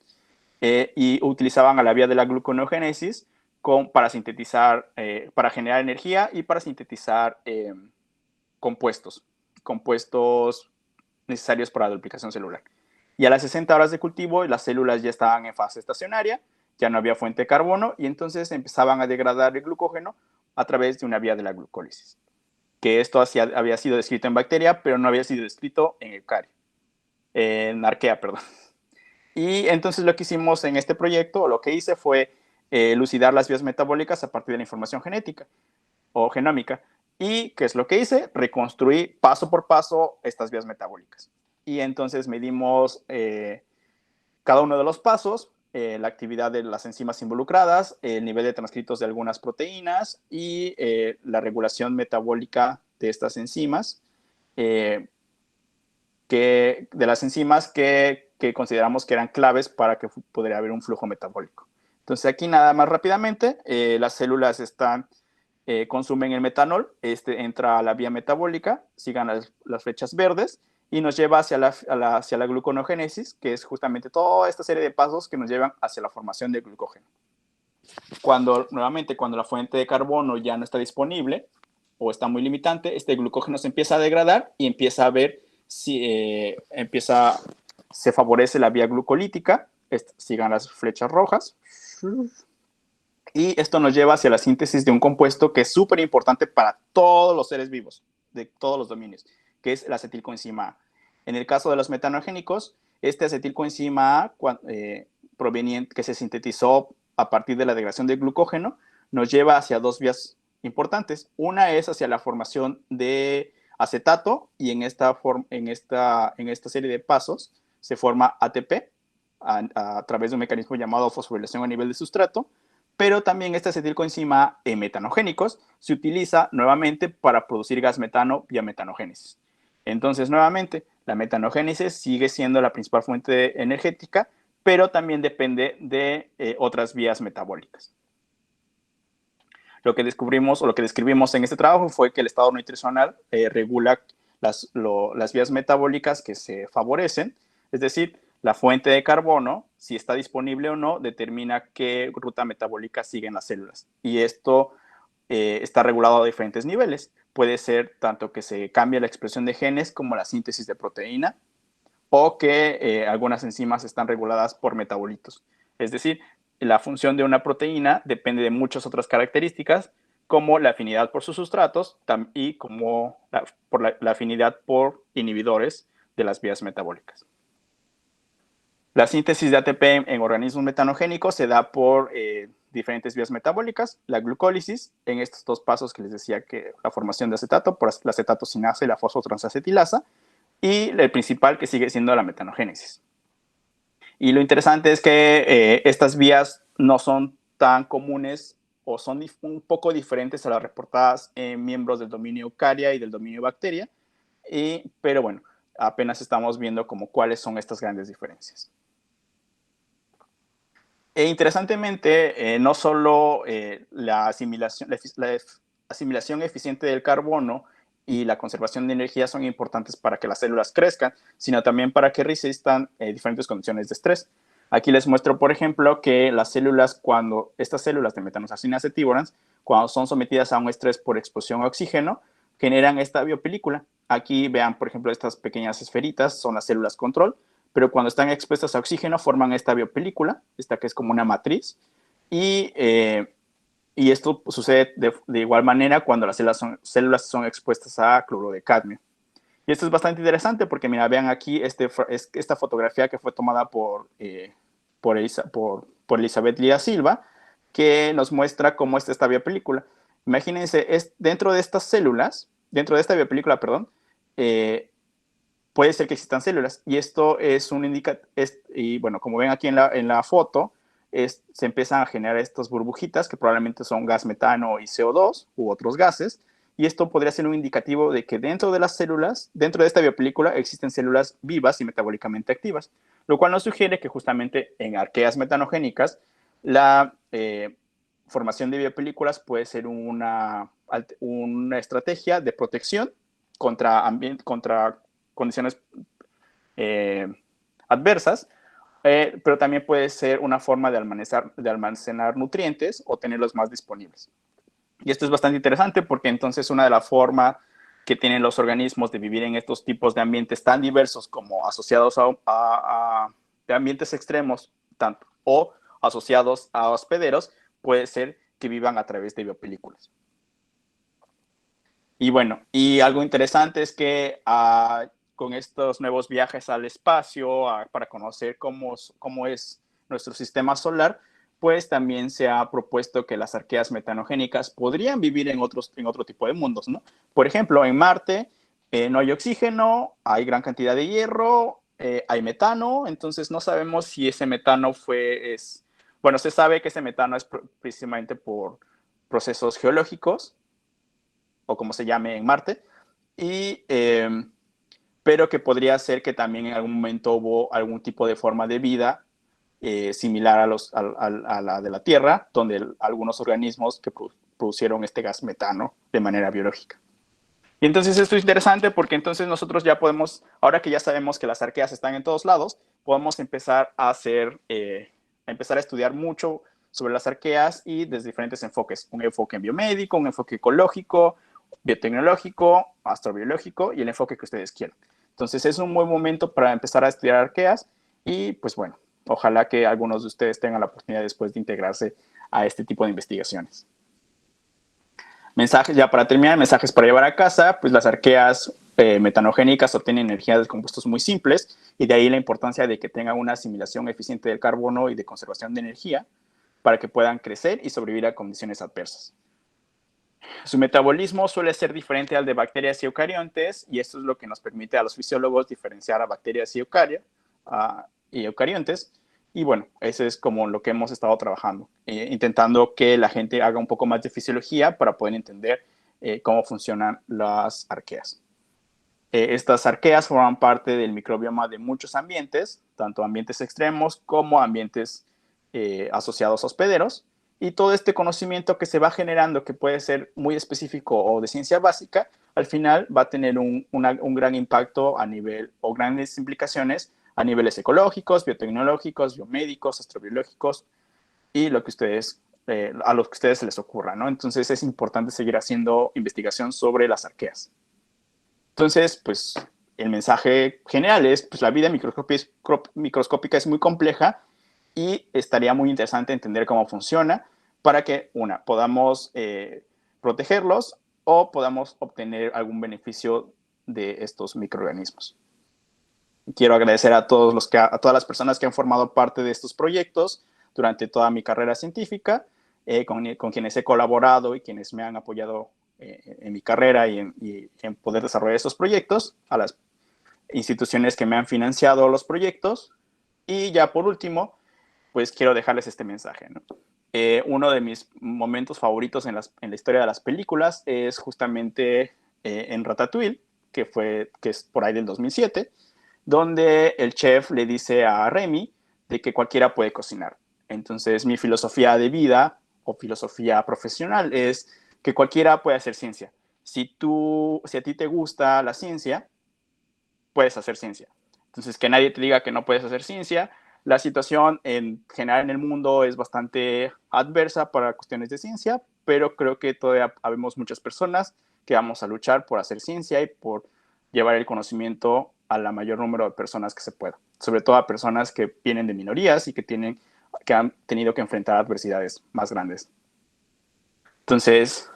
y utilizaban a la vía de la gluconeogénesis para sintetizar, para generar energía y para sintetizar compuestos necesarios para la duplicación celular. Y a las 60 horas de cultivo, las células ya estaban en fase estacionaria, ya no había fuente de carbono y entonces empezaban a degradar el glucógeno a través de una vía de la glucólisis. Que esto había sido descrito en bacteria, pero no había sido descrito en eucario, en arquea, perdón. Y entonces lo que hicimos en este proyecto, o lo que hice fue elucidar las vías metabólicas a partir de la información genética o genómica. ¿Y qué es lo que hice? Reconstruí paso por paso estas vías metabólicas. Y entonces medimos cada uno de los pasos, la actividad de las enzimas involucradas, el nivel de transcritos de algunas proteínas y la regulación metabólica de estas enzimas, de las enzimas que consideramos que eran claves para que pudiera haber un flujo metabólico. Entonces aquí nada más rápidamente, las células consumen el metanol, entra a la vía metabólica, sigan las flechas verdes, y nos lleva hacia la gluconeogénesis, que es justamente toda esta serie de pasos que nos llevan hacia la formación del glucógeno. Nuevamente, cuando la fuente de carbono ya no está disponible o está muy limitante, este glucógeno se empieza a degradar y empieza a ver si se favorece la vía glucolítica, sigan las flechas rojas, y esto nos lleva hacia la síntesis de un compuesto que es súper importante para todos los seres vivos, de todos los dominios, que es la acetilcoenzima A. En el caso de los metanogénicos, este acetilcoenzima A, que se sintetizó a partir de la degradación del glucógeno, nos lleva hacia dos vías importantes. Una es hacia la formación de acetato, y en esta serie de pasos se forma ATP a través de un mecanismo llamado fosforilación a nivel de sustrato, pero también este acetilcoenzima A en metanogénicos se utiliza nuevamente para producir gas metano vía metanogénesis. Entonces, nuevamente, la metanogénesis sigue siendo la principal fuente energética, pero también depende de otras vías metabólicas. Lo que descubrimos o lo que describimos en este trabajo fue que el estado nutricional regula las vías metabólicas que se favorecen, es decir, la fuente de carbono, si está disponible o no, determina qué ruta metabólica siguen las células. Y esto está regulado a diferentes niveles. Puede ser tanto que se cambie la expresión de genes como la síntesis de proteína, o que algunas enzimas están reguladas por metabolitos. Es decir, la función de una proteína depende de muchas otras características, como la afinidad por sus sustratos y como la afinidad por inhibidores de las vías metabólicas. La síntesis de ATP en organismos metanogénicos se da por diferentes vías metabólicas, la glucólisis, en estos dos pasos que les decía, que la formación de acetato por la acetatocinasa y la fosfotransacetilasa, y el principal, que sigue siendo la metanogénesis. Y lo interesante es que estas vías no son tan comunes o son un poco diferentes a las reportadas en miembros del dominio Eukarya y del dominio Bacteria, pero bueno, apenas estamos viendo como cuáles son estas grandes diferencias. E interesantemente, no solo la asimilación eficiente del carbono y la conservación de energía son importantes para que las células crezcan, sino también para que resistan diferentes condiciones de estrés. Aquí les muestro, por ejemplo, que las células, cuando estas células de metanoxacinas acetívoras, cuando son sometidas a un estrés por exposición a oxígeno, generan esta biopelícula. Aquí vean, por ejemplo, estas pequeñas esferitas son las células control, pero cuando están expuestas a oxígeno forman esta biopelícula, esta que es como una matriz, y esto sucede de igual manera cuando las células son expuestas a cloruro de cadmio. Y esto es bastante interesante porque, mira, vean aquí esta fotografía que fue tomada por Elizabeth Lía Silva, que nos muestra cómo es esta biopelícula. Imagínense, dentro de estas células, dentro de esta biopelícula, perdón, puede ser que existan células. Y esto es un indicador, y bueno, como ven aquí en la foto, se empiezan a generar estas burbujitas que probablemente son gas metano y CO2 u otros gases. Y esto podría ser un indicativo de que dentro de las células, dentro de esta biopelícula, existen células vivas y metabólicamente activas, lo cual nos sugiere que justamente en arqueas metanogénicas la formación de biopelículas puede ser una estrategia de protección contra condiciones adversas, pero también puede ser una forma de almacenar nutrientes o tenerlos más disponibles. Y esto es bastante interesante porque entonces una de las formas que tienen los organismos de vivir en estos tipos de ambientes tan diversos como asociados a ambientes extremos tanto, o asociados a hospederos, puede ser que vivan a través de biopelículas. Y bueno, y algo interesante es que con estos nuevos viajes al espacio, para conocer cómo es nuestro sistema solar, pues también se ha propuesto que las arqueas metanogénicas podrían vivir en otro tipo de mundos, ¿no? Por ejemplo, en Marte no hay oxígeno, hay gran cantidad de hierro, hay metano, entonces no sabemos si ese metano bueno, se sabe que ese metano es precisamente por procesos geológicos, o como se llame en Marte, pero que podría ser que también en algún momento hubo algún tipo de forma de vida similar a la de la Tierra, donde algunos organismos que producieron este gas metano de manera biológica. Y entonces esto es interesante porque entonces nosotros ya podemos, ahora que ya sabemos que las arqueas están en todos lados, podemos empezar a empezar a estudiar mucho sobre las arqueas y desde diferentes enfoques. Un enfoque biomédico, un enfoque ecológico, biotecnológico, astrobiológico y el enfoque que ustedes quieran. Entonces es un buen momento para empezar a estudiar arqueas y pues bueno, ojalá que algunos de ustedes tengan la oportunidad después de integrarse a este tipo de investigaciones. Mensajes, ya para terminar, mensajes para llevar a casa, pues las arqueas metanogénicas obtienen energía de compuestos muy simples y de ahí la importancia de que tengan una asimilación eficiente del carbono y de conservación de energía para que puedan crecer y sobrevivir a condiciones adversas. Su metabolismo suele ser diferente al de bacterias y eucariontes y esto es lo que nos permite a los fisiólogos diferenciar a bacterias y eucariontes. Y bueno, eso es como lo que hemos estado trabajando, intentando que la gente haga un poco más de fisiología para poder entender cómo funcionan las arqueas. Estas arqueas forman parte del microbioma de muchos ambientes, tanto ambientes extremos como ambientes asociados a hospederos. Y todo este conocimiento que se va generando, que puede ser muy específico o de ciencia básica, al final va a tener un gran impacto a nivel, o grandes implicaciones a niveles ecológicos, biotecnológicos, biomédicos, astrobiológicos y a lo que ustedes se les ocurra, ¿no? Entonces es importante seguir haciendo investigación sobre las arqueas. Entonces, pues el mensaje general es, pues la vida microscópica es muy compleja y estaría muy interesante entender cómo funciona para que, podamos protegerlos o podamos obtener algún beneficio de estos microorganismos. Quiero agradecer a todas las personas que han formado parte de estos proyectos durante toda mi carrera científica, con quienes he colaborado y quienes me han apoyado en mi carrera y en poder desarrollar estos proyectos, a las instituciones que me han financiado los proyectos Y ya por último, pues quiero dejarles este mensaje, ¿no? Uno de mis momentos favoritos en la historia de las películas es justamente en Ratatouille, que es por ahí del 2007, donde el chef le dice a Remy de que cualquiera puede cocinar. Entonces, mi filosofía de vida o filosofía profesional es que cualquiera puede hacer ciencia. Si a ti te gusta la ciencia, puedes hacer ciencia. Entonces, que nadie te diga que no puedes hacer ciencia. La situación en general en el mundo es bastante adversa para cuestiones de ciencia, pero creo que todavía habemos muchas personas que vamos a luchar por hacer ciencia y por llevar el conocimiento a la mayor número de personas que se pueda, sobre todo a personas que vienen de minorías y que han tenido que enfrentar adversidades más grandes. Entonces,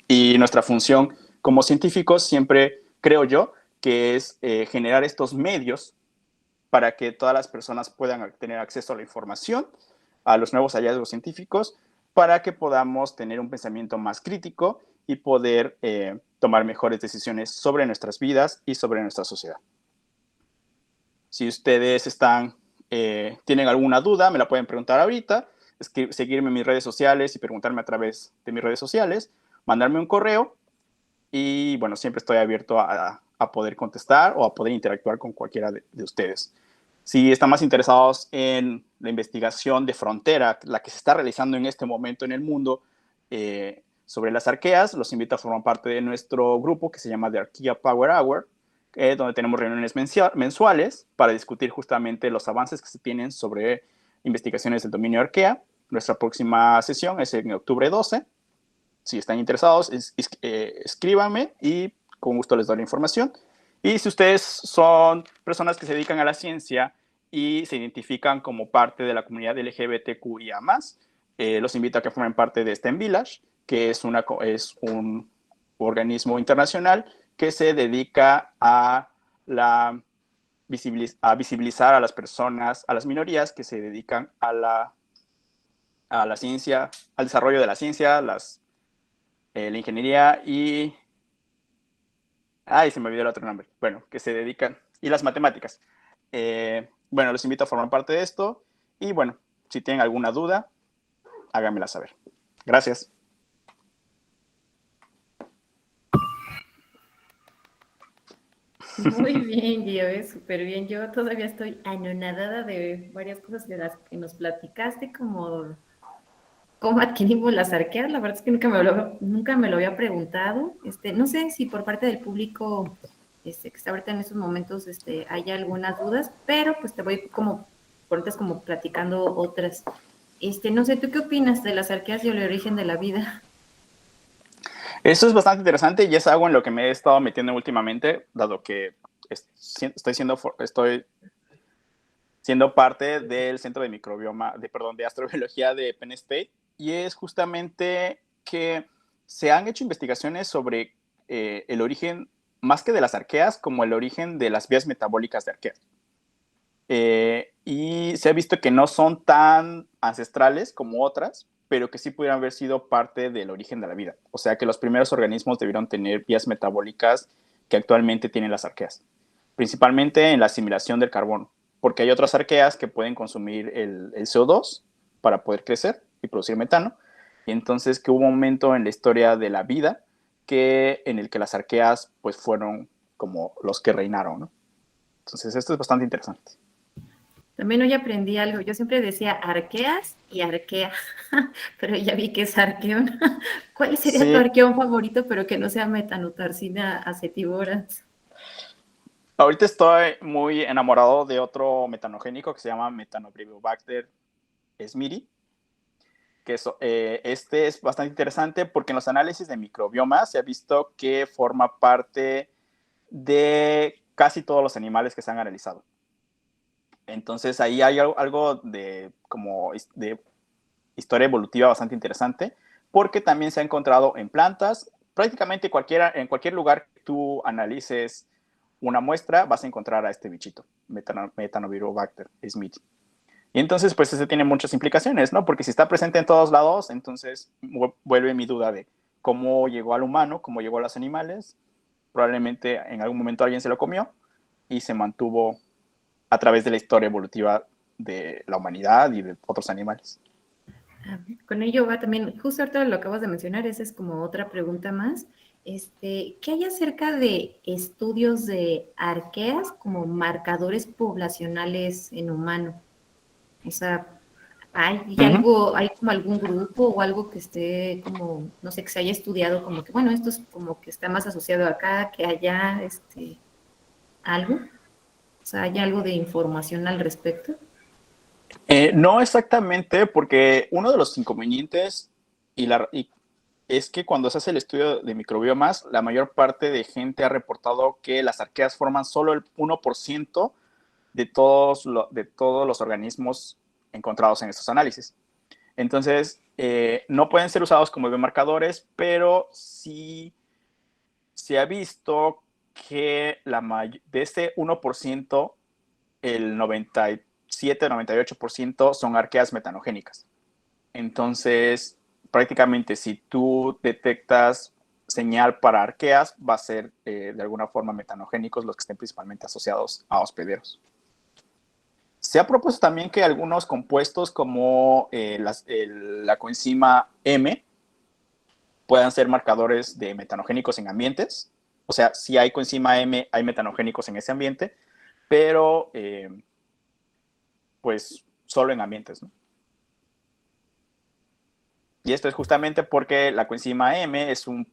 y nuestra función como científicos siempre, creo yo, que es generar estos medios para que todas las personas puedan tener acceso a la información, a los nuevos hallazgos científicos, para que podamos tener un pensamiento más crítico y poder tomar mejores decisiones sobre nuestras vidas y sobre nuestra sociedad. Si ustedes tienen alguna duda, me la pueden preguntar ahorita, seguirme en mis redes sociales y preguntarme a través de mis redes sociales, mandarme un correo y bueno, siempre estoy abierto a poder contestar o a poder interactuar con cualquiera de ustedes. Si están más interesados en la investigación de frontera, la que se está realizando en este momento en el mundo sobre las arqueas, los invito a formar parte de nuestro grupo que se llama The Archaea Power Hour, donde tenemos reuniones mensuales para discutir justamente los avances que se tienen sobre investigaciones del dominio Arquea. Nuestra próxima sesión es en octubre 12. Si están interesados, escríbanme y con gusto les doy la información. Y si ustedes son personas que se dedican a la ciencia y se identifican como parte de la comunidad LGBTQIA+, los invito a que formen parte de STEM Village, que es un organismo internacional que se dedica a visibilizar a las personas, a las minorías que se dedican a la ciencia, al desarrollo de la ciencia, la ingeniería y... Ay, se me olvidó el otro nombre. Bueno, que se dedican... Y las matemáticas. Bueno, los invito a formar parte de esto. Y bueno, si tienen alguna duda, háganmela saber. Gracias. Muy bien, Gio, súper bien. Yo todavía estoy anonadada de varias cosas de las que nos platicaste, como cómo adquirimos las arqueas. La verdad es que nunca me lo había preguntado. No sé si por parte del público que está ahorita en estos momentos hay algunas dudas, pero pues te voy como, por antes como platicando otras. No sé, ¿tú qué opinas de las arqueas y el origen de la vida? Eso es bastante interesante y es algo en lo que me he estado metiendo últimamente, dado que estoy siendo parte del Centro de Microbioma, de Astrobiología de Penn State, y es justamente que se han hecho investigaciones sobre el origen, más que de las arqueas, como el origen de las vías metabólicas de arqueas. Y se ha visto que no son tan ancestrales como otras, pero que sí pudieran haber sido parte del origen de la vida. O sea que los primeros organismos debieron tener vías metabólicas que actualmente tienen las arqueas, principalmente en la asimilación del carbono, porque hay otras arqueas que pueden consumir el CO2 para poder crecer y producir metano. Y entonces que hubo un momento en la historia de la vida en el que las arqueas pues fueron como los que reinaron, ¿no? Entonces esto es bastante interesante. También hoy aprendí algo. Yo siempre decía arqueas y arquea, pero ya vi que es arqueón. ¿Cuál sería tu Sí, arqueón favorito, pero que no sea metanotarsina acetivoras? ahorita estoy muy enamorado de otro metanogénico que se llama Methanobrevibacter smithii, que este es bastante interesante porque en los análisis de microbioma se ha visto que forma parte de casi todos los animales que se han analizado. Entonces ahí hay algo de historia evolutiva bastante interesante, porque también se ha encontrado en plantas, prácticamente en cualquier lugar que tú analices una muestra, vas a encontrar a este bichito, Methanobrevibacter smithii. Y entonces, pues, ese tiene muchas implicaciones, ¿no? Porque si está presente en todos lados, entonces vuelve mi duda de cómo llegó al humano, cómo llegó a los animales. Probablemente en algún momento alguien se lo comió y se mantuvo a través de la historia evolutiva de la humanidad y de otros animales. Con ello va también, justo ahorita lo acabas de mencionar, esa es como otra pregunta más. ¿Qué hay acerca de estudios de arqueas como marcadores poblacionales en humano? O sea, ¿hay como algún grupo o algo que esté como, no sé, que se haya estudiado como que, bueno, esto es como que está más asociado acá, que allá, algo? O sea, ¿hay algo de información al respecto? No exactamente, porque uno de los inconvenientes y es que cuando se hace el estudio de microbiomas, la mayor parte de gente ha reportado que las arqueas forman solo el 1% de todos los organismos encontrados en estos análisis. Entonces, no pueden ser usados como biomarcadores, pero sí se ha visto que de este 1%, el 97-98% son arqueas metanogénicas. Entonces, prácticamente si tú detectas señal para arqueas, va a ser de alguna forma metanogénicos los que estén principalmente asociados a hospederos. Se ha propuesto también que algunos compuestos como la coenzima M puedan ser marcadores de metanogénicos en ambientes. O sea, si hay coenzima M, hay metanogénicos en ese ambiente, pero pues solo en ambientes, ¿no? Y esto es justamente porque la coenzima M es un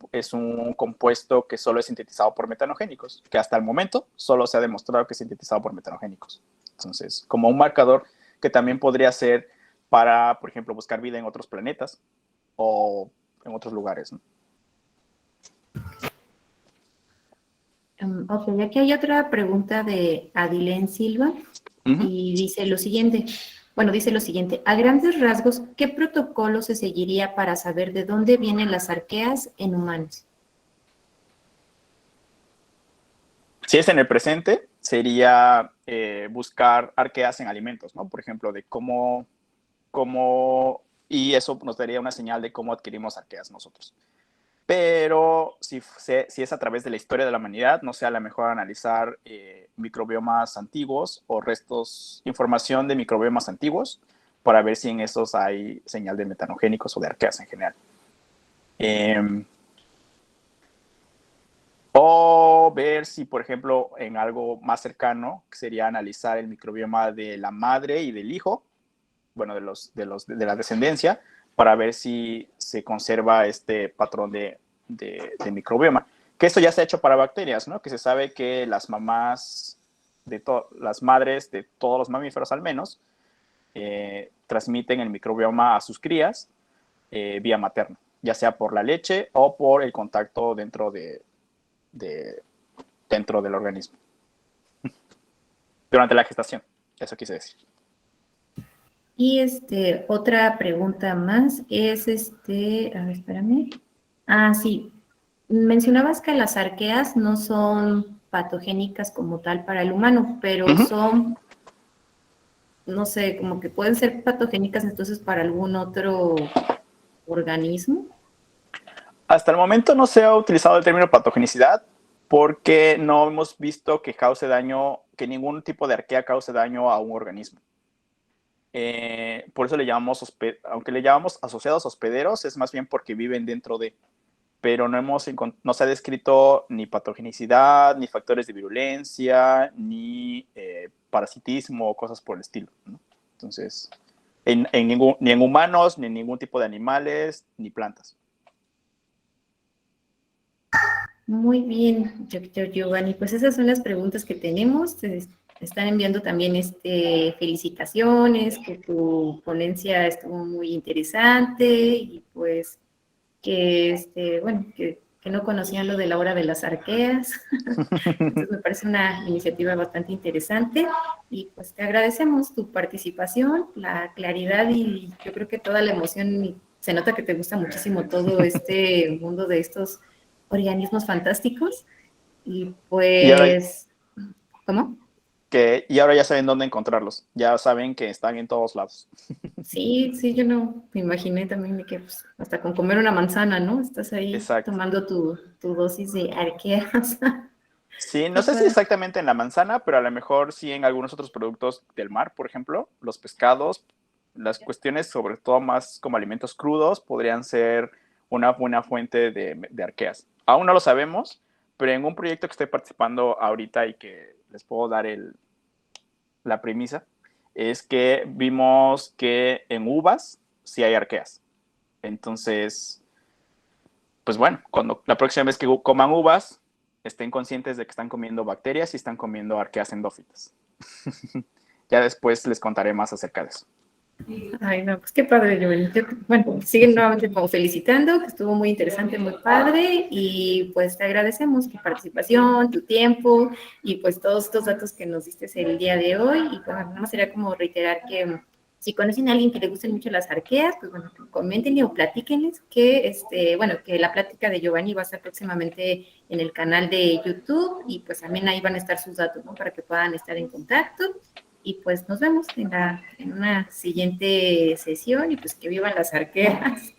compuesto que solo es sintetizado por metanogénicos, que hasta el momento solo se ha demostrado que es sintetizado por metanogénicos. Entonces, como un marcador que también podría ser para, por ejemplo, buscar vida en otros planetas o en otros lugares, ¿no? Ok, aquí hay otra pregunta de Adilén Silva y dice lo siguiente. Bueno, dice lo siguiente. A grandes rasgos, ¿qué protocolo se seguiría para saber de dónde vienen las arqueas en humanos? Si es en el presente, sería buscar arqueas en alimentos, ¿no? Por ejemplo, de y eso nos daría una señal de cómo adquirimos arqueas nosotros. Pero si es a través de la historia de la humanidad, no sea la mejor analizar microbiomas antiguos o información de microbiomas antiguos para ver si en esos hay señal de metanogénicos o de arqueas en general. O ver si, por ejemplo, en algo más cercano, que sería analizar el microbioma de la madre y del hijo, bueno, de la descendencia, para ver si se conserva este patrón de microbioma. Que esto ya se ha hecho para bacterias, ¿no? Que se sabe que las mamás, las madres de todos los mamíferos al menos, transmiten el microbioma a sus crías vía materna, ya sea por la leche o por el contacto dentro del organismo. Durante la gestación, eso quise decir. Y otra pregunta más es a ver, espérame. Ah, sí. Mencionabas que las arqueas no son patogénicas como tal para el humano, pero son, no sé, como que pueden ser patogénicas entonces para algún otro organismo. Hasta el momento no se ha utilizado el término patogenicidad porque no hemos visto que cause daño, que ningún tipo de arquea cause daño a un organismo. Por eso le llamamos, aunque le llamamos asociados hospederos, es más bien porque viven dentro de, pero no se ha descrito ni patogenicidad, ni factores de virulencia, ni parasitismo o cosas por el estilo, ¿no? Entonces, ni en humanos, ni en ningún tipo de animales, ni plantas. Muy bien, doctor Giovanni. Pues esas son las preguntas que tenemos. Te están enviando también felicitaciones, que tu ponencia estuvo muy interesante y pues que bueno, que no conocían lo de la hora de las arqueas. Entonces me parece una iniciativa bastante interesante y pues te agradecemos tu participación, la claridad y yo creo que toda la emoción. Y se nota que te gusta muchísimo todo este mundo de estos organismos fantásticos y Y ahora, pues, ¿cómo? y ahora ya saben dónde encontrarlos. Ya saben que están en todos lados. Sí, sí, yo no me imaginé también de que pues, hasta con comer una manzana, ¿no? Estás ahí Exacto. tomando tu dosis de arqueas. Sí, no Qué sé si padre. exactamente en la manzana, pero a lo mejor sí en algunos otros productos del mar, por ejemplo, los pescados, las cuestiones sobre todo más como alimentos crudos podrían ser una buena fuente de arqueas. Aún no lo sabemos, pero en un proyecto que estoy participando ahorita y que les puedo dar la premisa, es que vimos que en uvas sí hay arqueas. Entonces, pues bueno, cuando la próxima vez que coman uvas, estén conscientes de que están comiendo bacterias y están comiendo arqueas endófitas. Ya después les contaré más acerca de eso. Ay, no, pues qué padre, Joel. Bueno, siguen nuevamente como felicitando, que estuvo muy interesante, muy padre, y pues te agradecemos tu participación, tu tiempo, y pues todos estos datos que nos diste el día de hoy, y bueno, nada más sería como reiterar que si conocen a alguien que le gusten mucho las arqueas, pues bueno, coméntenle o platíquenles que, bueno, que la plática de Giovanni va a estar próximamente en el canal de YouTube, y pues también ahí van a estar sus datos, ¿no? Para que puedan estar en contacto. Y pues nos vemos en una siguiente sesión y pues que vivan las arqueras.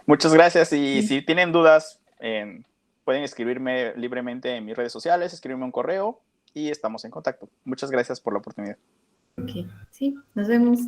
Muchas gracias y Sí. si tienen dudas, pueden escribirme libremente en mis redes sociales, escribirme un correo y estamos en contacto. Muchas gracias por la oportunidad. Ok, sí, nos vemos.